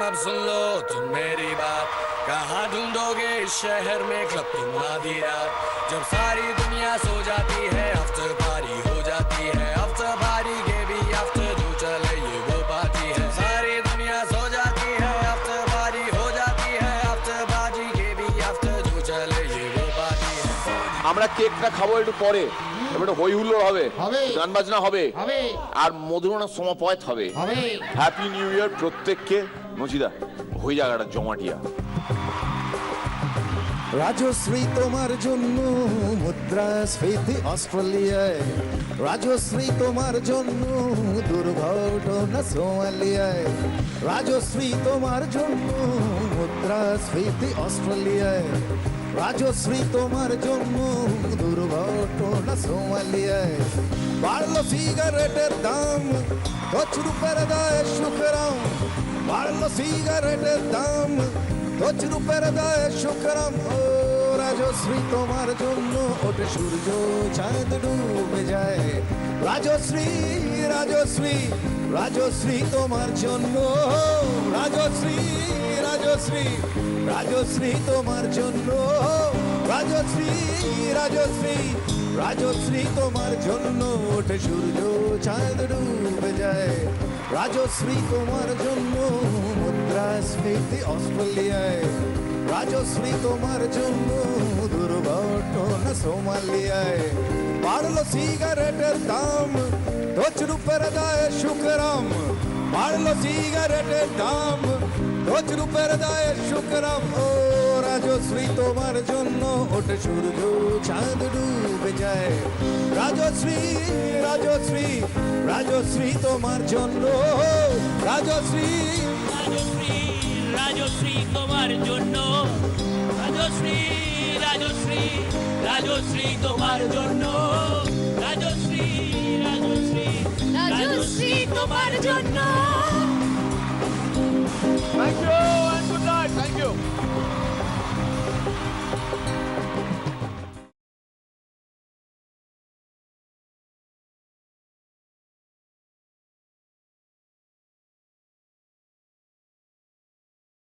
अब सुन लो तुम मेरी बात, कहाँ ढूंढोगे इस शहर में क्लब तुम आधी रात, जब सारी दुनिया सो जाती है आफ्टर पार्टी हो जाती है, आफ्टर पार्टी के भी आफ्टर जो चले ये वो पार्टी है, सारी दुनिया सो जाती है आफ्टर पार्टी हो जाती है, आफ्टर पार्टी के भी आफ्टर जो चले ये वो पार्टी है। আমরা কেকটা খাবো একটু পরে, এবারে হই হুল্লোড় হবে, গান বাজনা হবে, আর মধুরনা সমাপয়েত হবে। হ্যাপি নিউ ইয়ার প্রত্যেককে। নচিদা ওই জায়গাটা জমাটিয়া। রাজশ্রী তোমার জন্য মুদ্রাস্ফীতি অস্ট্রেলিয়ায়, রাজশ্রী তোমার জন্য দুর্ঘটনা সোমালিয়ায়, রাজশ্রী তোমার জন্য মুদ্রাস্ফীতি অস্ট্রেলিয়ায়, রাজশ্রী তোমার জন্য দুর্ঘটনা সোমালিয়ায়। বাড়লো সিগারেটের দাম, 10 রুপির দায় শুকরাম, বাড়লো সিগারেটের দাম, 10 রুপির দায় শুকরাম। ও রাজশ্রী তোমার জন্য ওঠে সূর্য চাঁদ ডুবে যায়, রাজশ্রী রাজশ্রী রাজশ্রী তোমার জন্য, রাজশ্রী রাজশ্রী রাজশ্রী তোমার জন্য, রাজশ্রী রাজশ্রী রাজশ্রী তোমার জন্য ওঠে সূর্য চাঁদ ডুবে যায়, রাজশ্রী তোমার জন্য মুদ্রাস্ফীতি অস্ট্রেলিয়ায়, রাজশ্রী তোমার জন্য দুর্ঘটনা সোমালিয়ায়। বাড়লো সিগারেটের দাম, 10 রুপির দায় শুকরাম, বাড়লো সিগারেটের দাম, 10 রুপির দায় শুকরাম। ও রাজশ্রী তোমার জন্য ওঠে সূর্য চাঁদ ডুবে যায়, রাজশ্রী রাজশ্রী রাজশ্রী তোমার জন্য, রাজশ্রী রাজশ্রী রাজশ্রী তোমার জন্য, রাজশ্রী রাজশ্রী রাজশ্রী তোমার জন্য, রাজশ্রী রাজশ্রী রাজশ্রী তোমার জন্য। Thank you